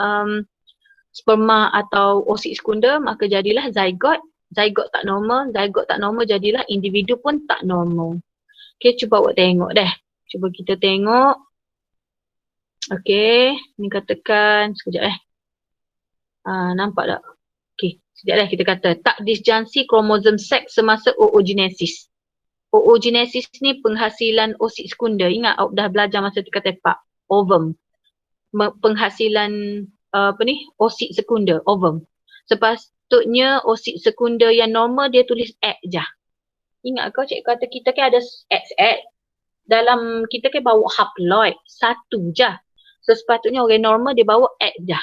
sperma atau oosit sekunder, maka jadilah zygote. Zygote tak normal jadilah individu pun tak normal. Okey, cuba awak tengok deh. Cuba kita tengok. Okey, ni katakan sekejap Nampak tak? Okey, sekejap kita kata tak disjunksi kromosom seks semasa oogenesis. Oogenesis ni penghasilan oosit sekunder. Ingat awak dah belajar masa tu kata tepak. Ovum. Penghasilan oosit sekunder, ovum. Sepatutnya oosit sekunder yang normal dia tulis X je. Ingat kau cikgu kata kita kan ada XX. Dalam kita kan bawa haploid. Satu je. So sepatutnya orang normal dia bawa X je.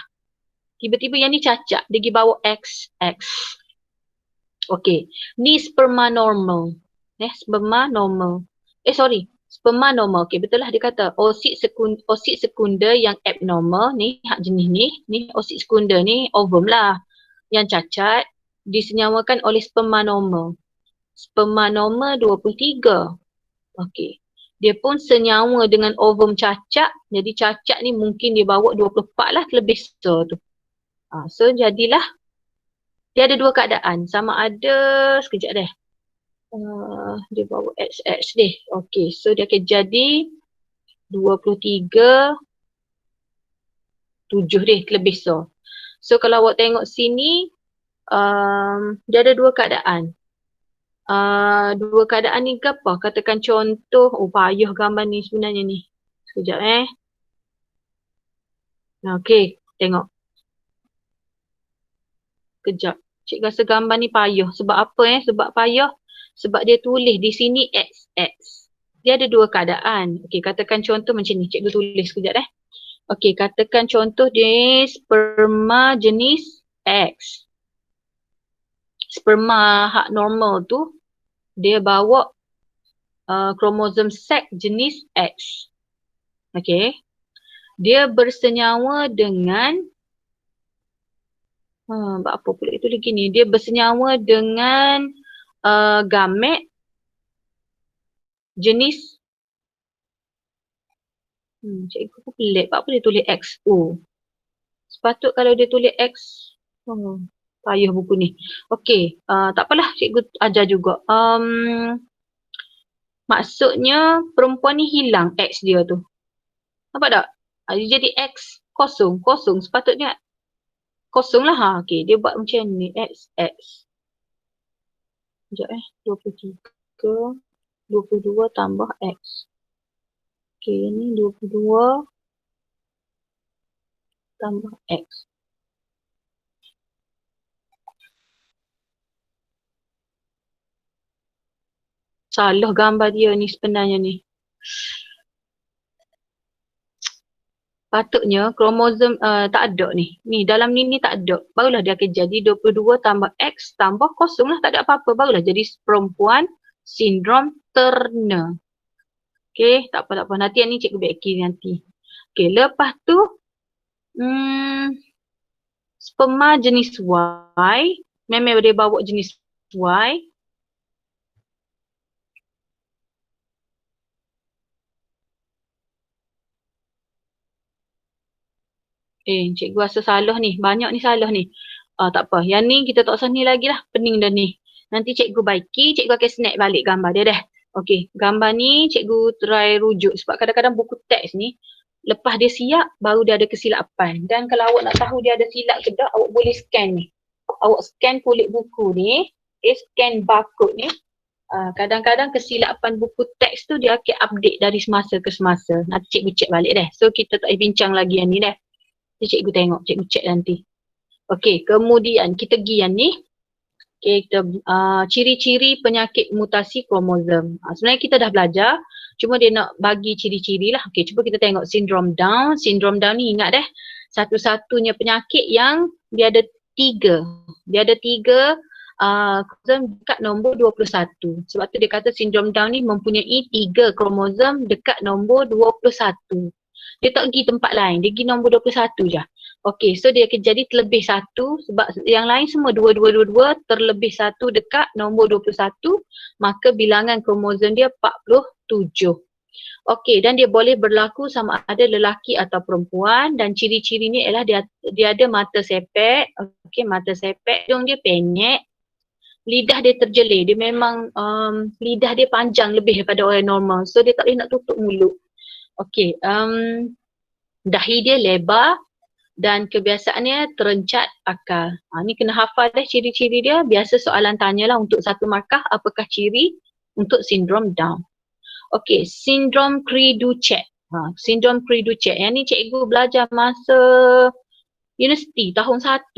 Tiba-tiba yang ni cacat. Dia pergi bawa XX. Okey. Ni sperma normal. Sperma normal. Sperma normal. Okey, betul lah dia kata. Oosit sekunder yang abnormal ni, hak jenis ni. Ni oosit sekunder ni, ovum lah. Yang cacat disenyawakan oleh sperma normal. Sperma normal 23. Okey. Dia pun senyawa dengan ovum cacat. Jadi cacat ni mungkin dia bawa 24 lah terlebih so tu. So jadilah dia ada dua keadaan. Sama ada, sekejap deh. Dia bawa XX deh. Okey, so dia akan jadi 23 7 deh terlebih so. So kalau awak tengok sini, dia ada dua keadaan. Dua keadaan ni ke apa? Katakan contoh, payah gambar ni sebenarnya ni. Sekejap Okey, tengok. Kejap. Cikgu rasa gambar ni payah. Sebab apa Sebab payah. Sebab dia tulis di sini XX. Dia ada dua keadaan. Okey, katakan contoh macam ni. Cikgu tulis sekejap Okey, katakan contoh dia sperma jenis X. Sperma hak normal tu dia bawa kromosom seks jenis X. Okey. Dia bersenyawa dengan apa pula itu lagi ni? Dia bersenyawa dengan gamet jenis cikgu pun pelik. Apa dia tulis XO? Sepatut kalau dia tulis X, payah buku ni. Okey, tak apalah cikgu ajar juga. Maksudnya perempuan ni hilang X dia tu. Nampak tak? Dia jadi X kosong. Sepatutnya kosong lah. Okey, dia buat macam ni. XX. Sekejap 23, 22 tambah X. Okey, ni 22 tambah X. Salah gambar dia ni sebenarnya ni. Patutnya kromosom tak ada ni. Ni dalam ni tak ada. Barulah dia akan jadi 22 tambah X tambah kosong lah. Tak ada apa-apa. Barulah jadi perempuan sindrom Turner. Okey, tak apa. Nanti yang ni cikgu beki nanti. Okey, lepas tu sperma jenis Y. Memang dia bawa jenis Y. Cikgu rasa salah ni. Banyak ni salah ni. Tak apa. Yang ni kita tak usah ni lagi lah. Pening dah ni. Nanti cikgu baiki, cikgu akan snap balik gambar dia dah. Okey, gambar ni cikgu try rujuk. Sebab kadang-kadang buku teks ni, lepas dia siap, baru dia ada kesilapan. Dan kalau awak nak tahu dia ada silap ke tak, awak boleh scan ni. Awak scan kulit buku ni, scan barcode ni. Kadang-kadang kesilapan buku teks tu dia akan update dari semasa ke semasa. Nanti cikgu check balik dah. So kita tak bincang lagi yang ni dah. Nanti cikgu tengok, cikgu check nanti. Okey, kemudian kita pergi yang ni. Okay, kita ciri-ciri penyakit mutasi kromosom. Sebenarnya kita dah belajar, cuma dia nak bagi ciri-ciri lah. Okay, cuba kita tengok sindrom Down. Sindrom Down ni ingat satu-satunya penyakit yang dia ada 3. Dia ada 3 kromosom dekat nombor 21. Sebab tu dia kata sindrom Down ni mempunyai 3 kromosom dekat nombor 21. Dia tak pergi tempat lain, dia pergi nombor 21 je. Okey, so dia akan jadi terlebih 1 sebab yang lain semua 2222 terlebih 1 dekat nombor 21, maka bilangan kromosom dia 47. Okey, dan dia boleh berlaku sama ada lelaki atau perempuan dan ciri-cirinya ialah dia ada mata sepet, okey, mata sepet, hidung dia penyek, lidah dia terjelir, dia memang lidah dia panjang lebih daripada orang normal, so dia tak boleh nak tutup mulut. Okey, dahi dia lebar, dan kebiasaannya terencat akal. Ni kena hafal dah ciri-ciri dia. Biasa soalan tanyalah untuk 1 markah apakah ciri untuk sindrom Down. Okey, sindrom Cri-du-Chat. Sindrom Cri-du-Chat. Yang ni cikgu belajar masa universiti tahun 1.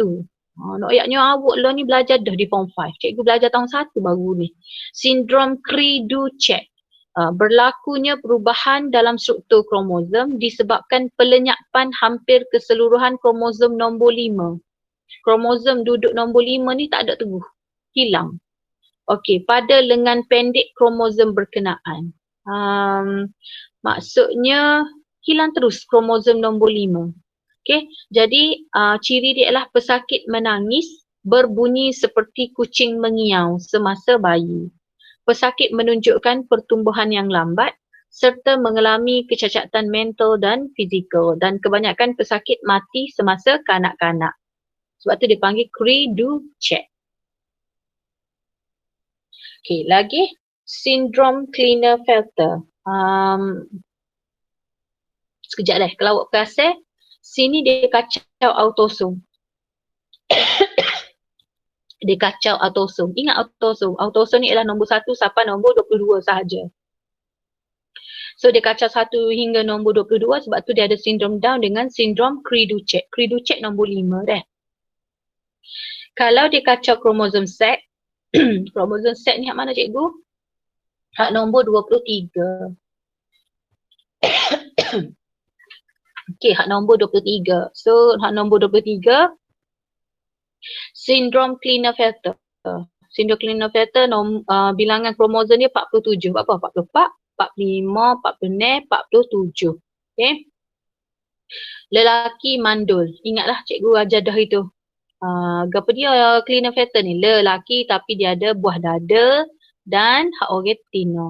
Nak ayaknya awak lah ni belajar dah di form 5. Cikgu belajar tahun 1 baru ni. Sindrom Cri-du-Chat. Berlakunya perubahan dalam struktur kromosom disebabkan pelenyapan hampir keseluruhan kromosom nombor 5. Kromosom duduk nombor 5 ni tak ada teguh. Hilang. Okey, pada lengan pendek kromosom berkenaan. Maksudnya hilang terus kromosom nombor 5. Okey, jadi ciri dia ialah pesakit menangis berbunyi seperti kucing mengiau semasa bayi. Pesakit menunjukkan pertumbuhan yang lambat serta mengalami kecacatan mental dan fizikal dan kebanyakan pesakit mati semasa kanak-kanak. Sebab tu dipanggil Cri-du-Chat. Okey, lagi sindrom Klinefelter. Sekejap deh, kalau awak perasan, sini dia kacau autosom. Dia kacau autosom. Ingat autosom. Autosom ni ialah nombor 1 sampai nombor 22 sahaja. So dia kacau 1 hingga nombor 22 sebab tu dia ada sindrom Down dengan sindrom Cri-du-Chat. Cri-du-Chat nombor 5 dah. Kalau dia kacau kromosom Z, kromosom Z ni hak mana cikgu? Hak nombor 23. Okey, hak nombor 23. So hak nombor 23 sindrom Klinefelter. Sindrom Klinefelter bilangan kromosom dia 47. Berapa? 44, 45, 46, 47. Okey. Lelaki mandul. Ingatlah cikgu ajar dah itu. Apa dia Klinefelter ni? Lelaki tapi dia ada buah dada dan hak organ betina.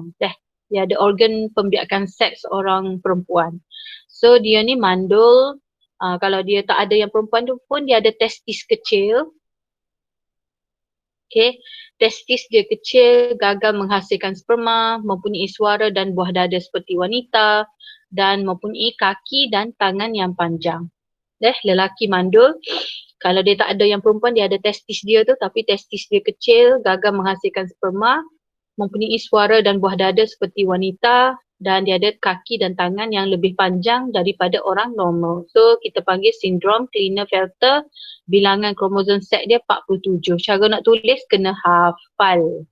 Dia ada organ pembiakan seks orang perempuan. So dia ni mandul. Kalau dia tak ada yang perempuan tu pun dia ada testis kecil. Okay. Testis dia kecil, gagal menghasilkan sperma, mempunyai suara dan buah dada seperti wanita dan mempunyai kaki dan tangan yang panjang. Lelaki mandul. Kalau dia tak ada yang perempuan, dia ada testis dia tu tapi testis dia kecil, gagal menghasilkan sperma, mempunyai suara dan buah dada seperti wanita dan dia ada kaki dan tangan yang lebih panjang daripada orang normal. So kita panggil sindrom Klinefelter, bilangan kromosom Z dia 47. Cara nak tulis kena hafal.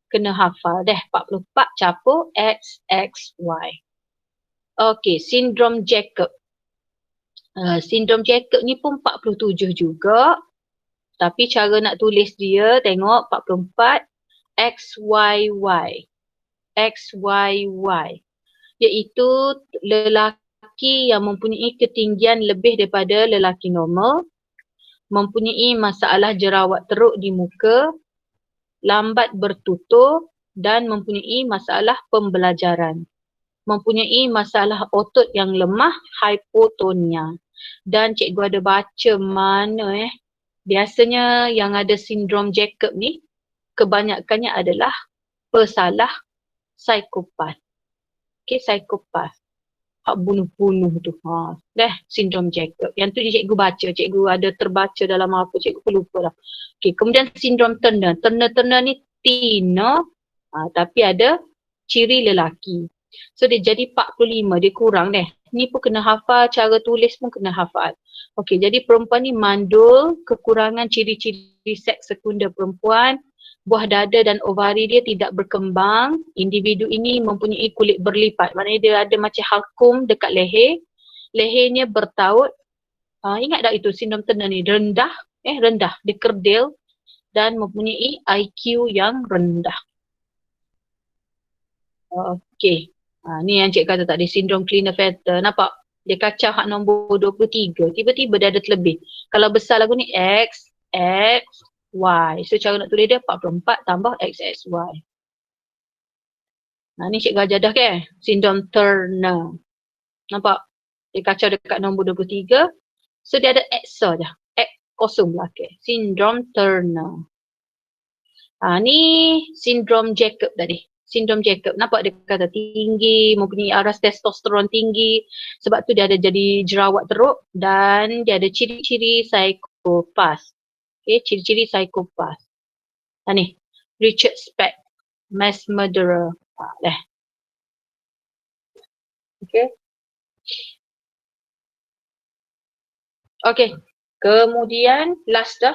Kena hafal 44 capur XXY. Okey, sindrom Jacob. Sindrom Jacob ni pun 47 juga. Tapi cara nak tulis dia tengok 44 XYY. XYY. Iaitu lelaki yang mempunyai ketinggian lebih daripada lelaki normal, mempunyai masalah jerawat teruk di muka, lambat bertutur dan mempunyai masalah pembelajaran. Mempunyai masalah otot yang lemah, hypotonia. Dan cikgu ada baca mana biasanya yang ada sindrom Jacob ni kebanyakannya adalah pesalah psikopat. Okey, psikopat. Hak bunuh-bunuh tu. Sindrom Jacob. Yang tu cikgu baca. Cikgu ada terbaca dalam apa. Cikgu lupa lah. Okey, kemudian sindrom Turner. Turner ni tina tapi ada ciri lelaki. So dia jadi 45. Dia kurang Ni pun kena hafal. Cara tulis pun kena hafal. Okey, jadi perempuan ni mandul. Kekurangan ciri-ciri seks sekunder perempuan. Buah dada dan ovari dia tidak berkembang. Individu ini mempunyai kulit berlipat. Maknanya dia ada macam halkum dekat leher. Lehernya bertaut. Ingat tak itu sindrom Turner ni? Rendah. Rendah. Dia kerdil. Dan mempunyai IQ yang rendah. Okey. Ni yang cik kata tadi. Sindrom Klinefelter. Nampak? Dia kacau hak nombor 23. Tiba-tiba dia ada terlebih. Kalau besar lagu ni X, X, Y. So cara nak tulis dia 44 tambah XXY. Ni cikgu ajar dah ke? Sindrom Turner. Nampak? Dia kacau dekat nombor 23. So dia ada X saja. X kosong lah ke. Sindrom Turner. Ni sindrom Jacob tadi. Sindrom Jacob. Nampak dia kata tinggi, mempunyai aras testosteron tinggi. Sebab tu dia ada jadi jerawat teruk dan dia ada ciri-ciri psikopas. Okay, ciri-ciri psikopas. Ni, Richard Speck, mass murderer. Dah. Okay. Okay. Kemudian, last dah.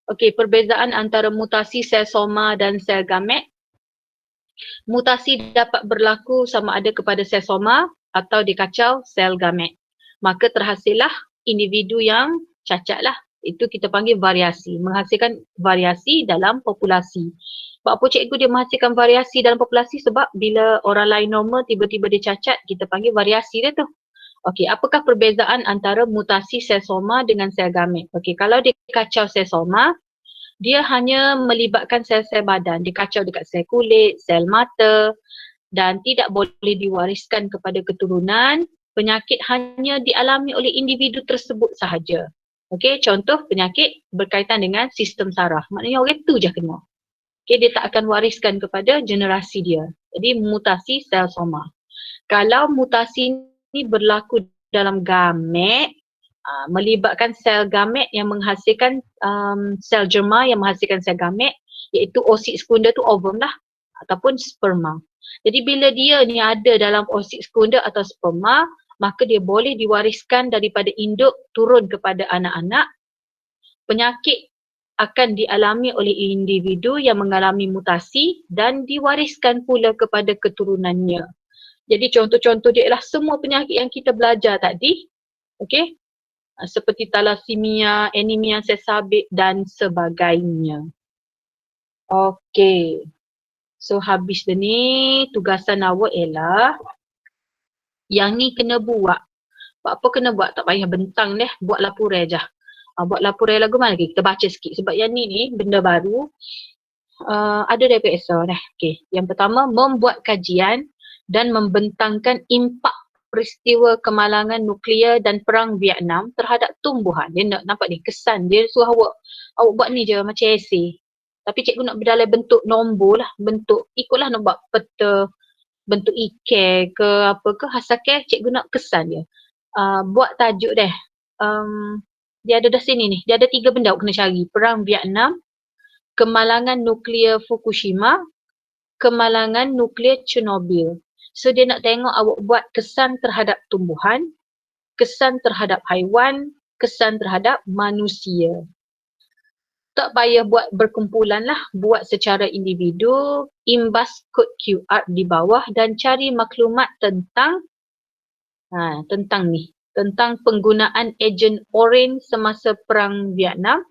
Okay, perbezaan antara mutasi sel soma dan sel gamet. Mutasi dapat berlaku sama ada kepada sel soma atau dikacau sel gamet. Maka terhasillah individu yang cacat lah. Itu kita panggil variasi. Menghasilkan variasi dalam populasi. Sebab apa cikgu dia menghasilkan variasi dalam populasi? Sebab bila orang lain normal tiba-tiba dia cacat, kita panggil variasi dia tu. Okey, apakah perbezaan antara mutasi sel soma dengan sel gamet? Okey, kalau dia kacau sel soma, dia hanya melibatkan sel-sel badan. Dia kacau dekat sel kulit, sel mata dan tidak boleh diwariskan kepada keturunan. Penyakit hanya dialami oleh individu tersebut sahaja. Okey, contoh penyakit berkaitan dengan sistem saraf. Maknanya orang tu je kena. Okey, dia tak akan wariskan kepada generasi dia. Jadi mutasi sel soma. Kalau mutasi ni berlaku dalam gamet, melibatkan sel gamet yang menghasilkan sel germa yang menghasilkan sel gamet, iaitu oosit sekunda tu ovum lah ataupun sperma. Jadi bila dia ni ada dalam oosit sekunda atau sperma, maka dia boleh diwariskan daripada induk turun kepada anak-anak. Penyakit akan dialami oleh individu yang mengalami mutasi dan diwariskan pula kepada keturunannya. Jadi contoh-contoh dia ialah semua penyakit yang kita belajar tadi, okey, seperti thalassemia, anemia sel sabit dan sebagainya. Okey, so habis dah ni, tugasan awak ialah yang ni kena buat. Apa kena buat? Tak payah bentang deh, buat laporan je. Buat laporan lagu mana lagi? Kita baca sikit sebab yang ni benda baru. Ada daripada ESA dah. Okey, yang pertama membuat kajian dan membentangkan impak peristiwa kemalangan nuklear dan perang Vietnam terhadap tumbuhan. Dia nak nampak ni kesan dia suruh awak buat ni je macam esei. Tapi cikgu nak berdalam bentuk nombor lah, bentuk ikutlah nak buat peta, bentuk ikan ke apa ke hasakeh, cikgu nak kesan dia. Buat tajuk deh. Dia ada dah sini ni. Dia ada 3 benda awak kena cari. Perang Vietnam, kemalangan nuklear Fukushima, kemalangan nuklear Chernobyl. So dia nak tengok awak buat kesan terhadap tumbuhan, kesan terhadap haiwan, kesan terhadap manusia. Tak payah buat berkumpulan lah, buat secara individu, imbas kod QR di bawah dan cari maklumat tentang tentang penggunaan ejen oren semasa perang Vietnam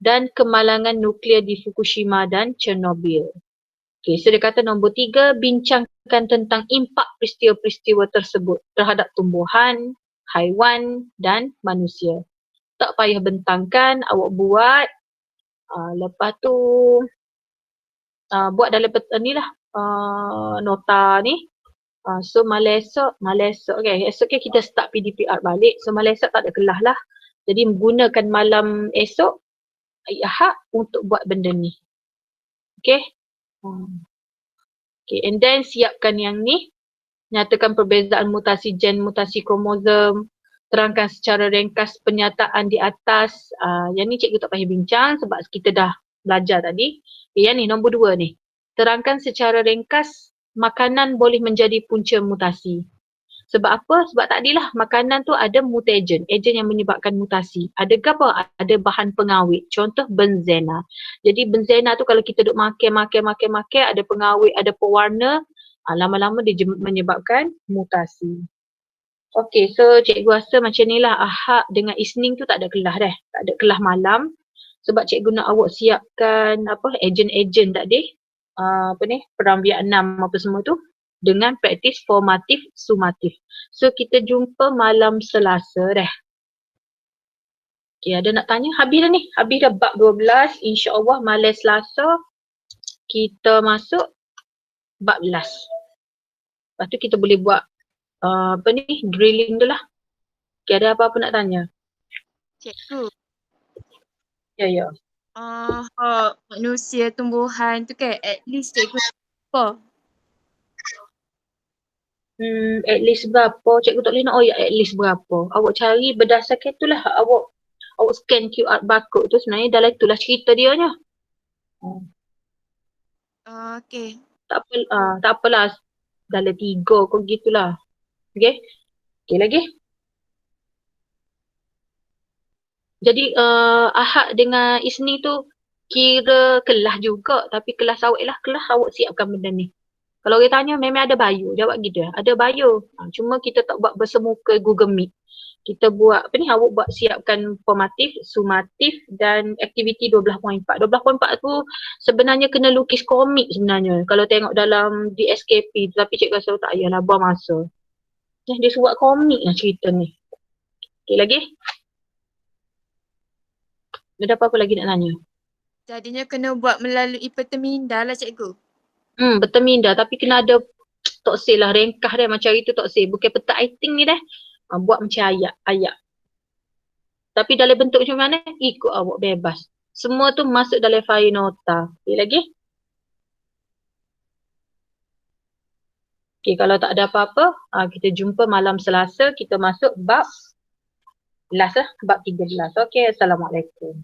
dan kemalangan nuklear di Fukushima dan Chernobyl. Okay, so dia kata nombor 3, bincangkan tentang impak peristiwa-peristiwa tersebut terhadap tumbuhan, haiwan dan manusia. Tak payah bentangkan, awak buat. Lepas tu, buat dalam ni lah, nota ni. So malam esok, okay, esok kita start PDPR balik. So malam esok tak ada kelas lah. Jadi menggunakan malam esok, Ahad untuk buat benda ni. Okay. Okay, and then siapkan yang ni. Nyatakan perbezaan mutasi gen, mutasi kromosom. Terangkan secara ringkas penyataan di atas. Yang ni cikgu tak payah bincang sebab kita dah belajar tadi. Okay, yang ni nombor 2 ni. Terangkan secara ringkas makanan boleh menjadi punca mutasi. Sebab apa? Sebab tadilah makanan tu ada mutagen, ejen yang menyebabkan mutasi. Ada apa? Ada bahan pengawet. Contoh benzena. Jadi benzena tu kalau kita duk makan, ada pengawet, ada pewarna, lama-lama dia menyebabkan mutasi. Okey, so cikgu rasa macam ni lah. Ahad dengan Isnin tu tak ada kelas dah. Tak ada kelas malam. Sebab cikgu nak awak siapkan ejen-ejen tadi. Perang Vietnam apa semua tu. Dengan praktis formatif sumatif. So kita jumpa malam Selasa dah. Okay, ada nak tanya? Habis dah ni. Habis dah bab 12. InsyaAllah malam Selasa kita masuk bab 11. Lepas tu kita boleh buat drilling tu lah. Okay, ada apa-apa nak tanya? Cikgu. Ya. Manusia tumbuhan tu kan at least cikgu apa? At least berapa? Cikgu tak boleh nak oyak at least berapa. Awak cari berdasarkan itulah awak scan QR barcode tu sebenarnya dalam itulah cerita dia nya. Okey. Tak apalah dalam 3 kau gitulah. Okey? Okey lagi. Jadi Ahad dengan Isni tu kira kelas juga tapi kelas awak lah kelas awak siapkan benda ni. Kalau orang tanya memang ada bio, jawab gitu. Ada bio. Cuma kita tak buat bersemuka Google Meet. Kita buat apa ni awak buat siapkan formatif, sumatif dan aktiviti 12.4. 12.4 tu sebenarnya kena lukis komik sebenarnya kalau tengok dalam DSKP tapi cikgu rasa tak payahlah buang masa. Dia suruh buat komik lah cerita ni. Okey lagi? Ada apa-apa lagi nak tanya? Jadinya kena buat melalui peta minda lah cikgu. Betul minda tapi kena ada tak say lah ringkah dia macam itu tak say. Bukan peta writing ni dah. Buat macam ayat. Tapi dalam bentuk macam mana? Ikut awak bebas. Semua tu masuk dalam file nota. Okay lagi? Okay, kalau tak ada apa-apa, kita jumpa malam Selasa. Kita masuk bab last lah. Bab 13. Okay, Assalamualaikum.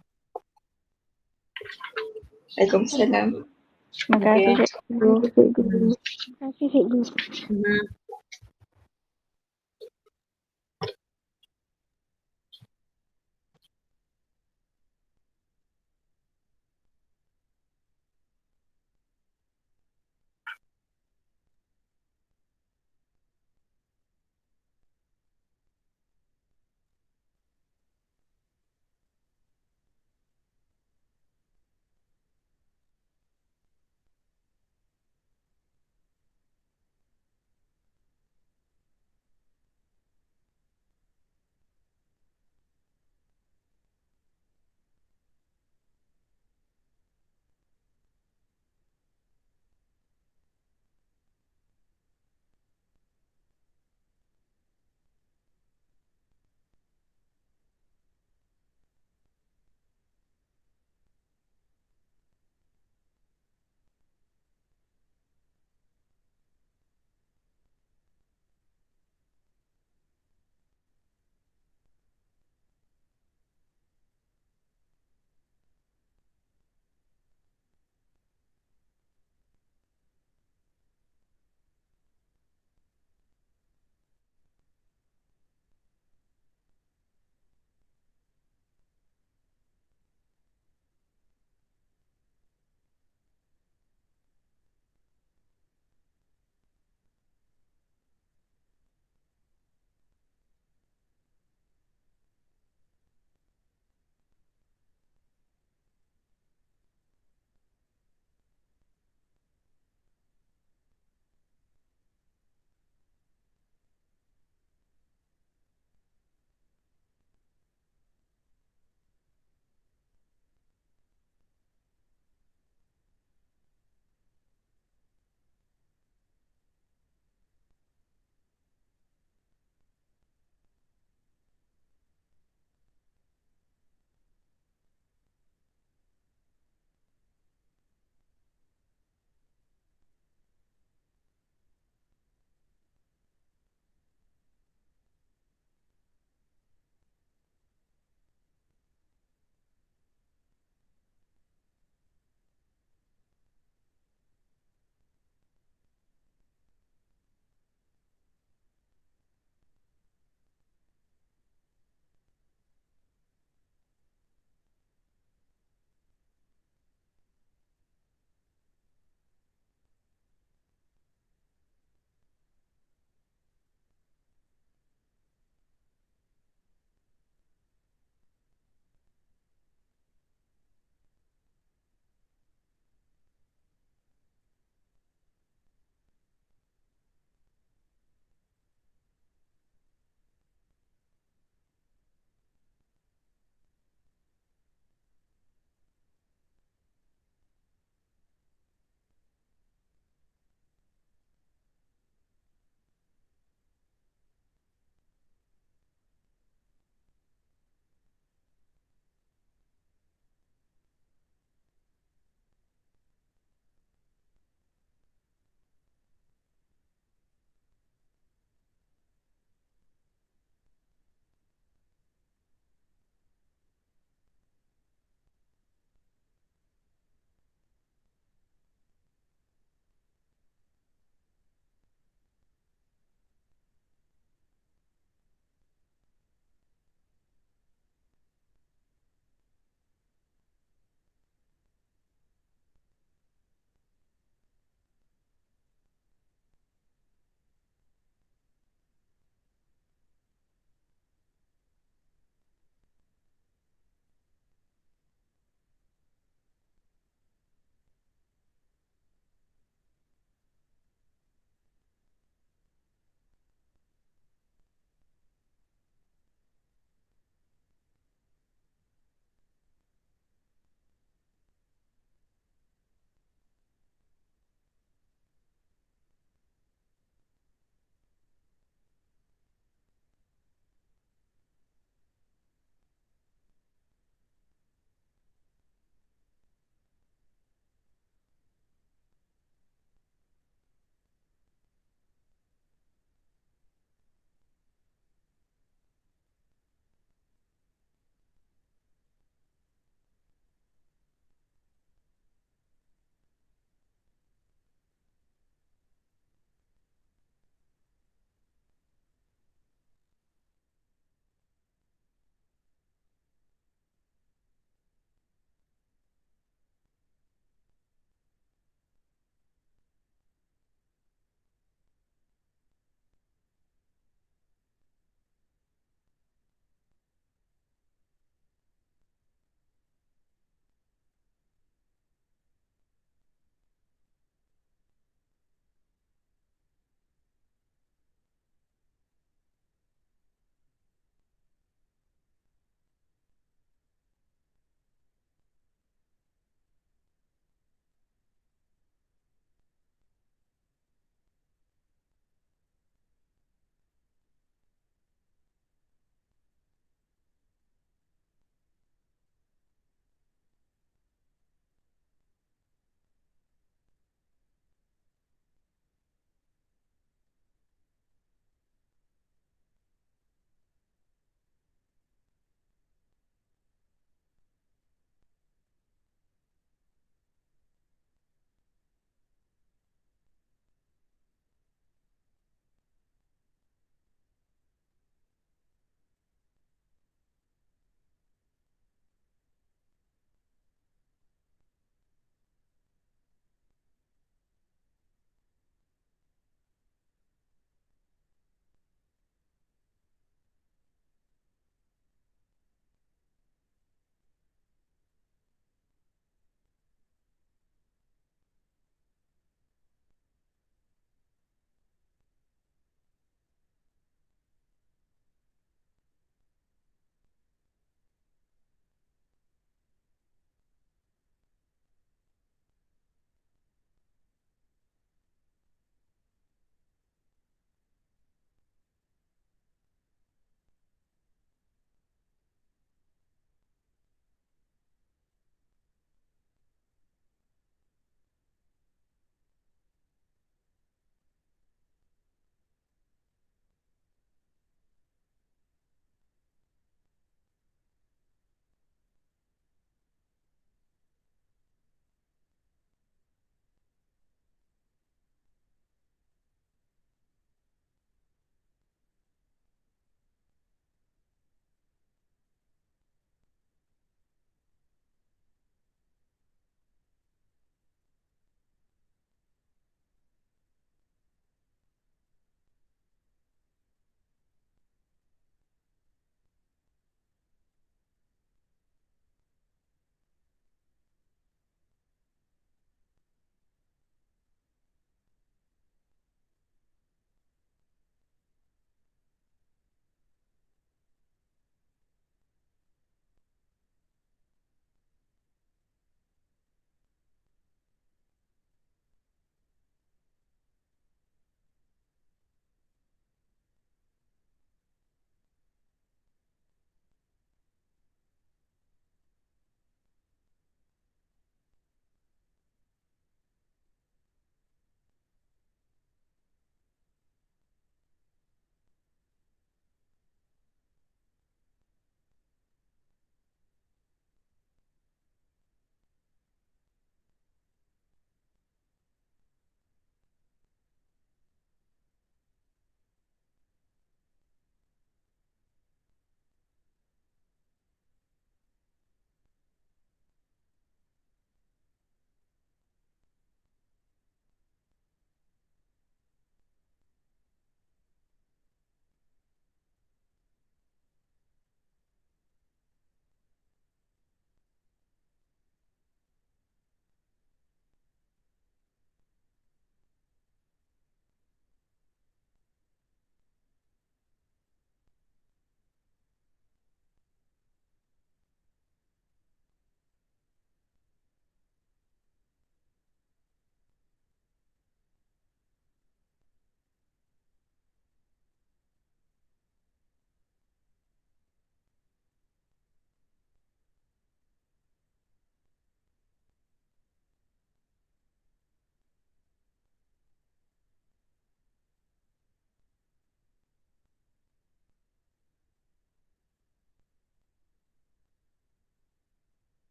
Waalaikumsalam. Terima kasih cikgu. Okay. Terima kasih cikgu. Mhm.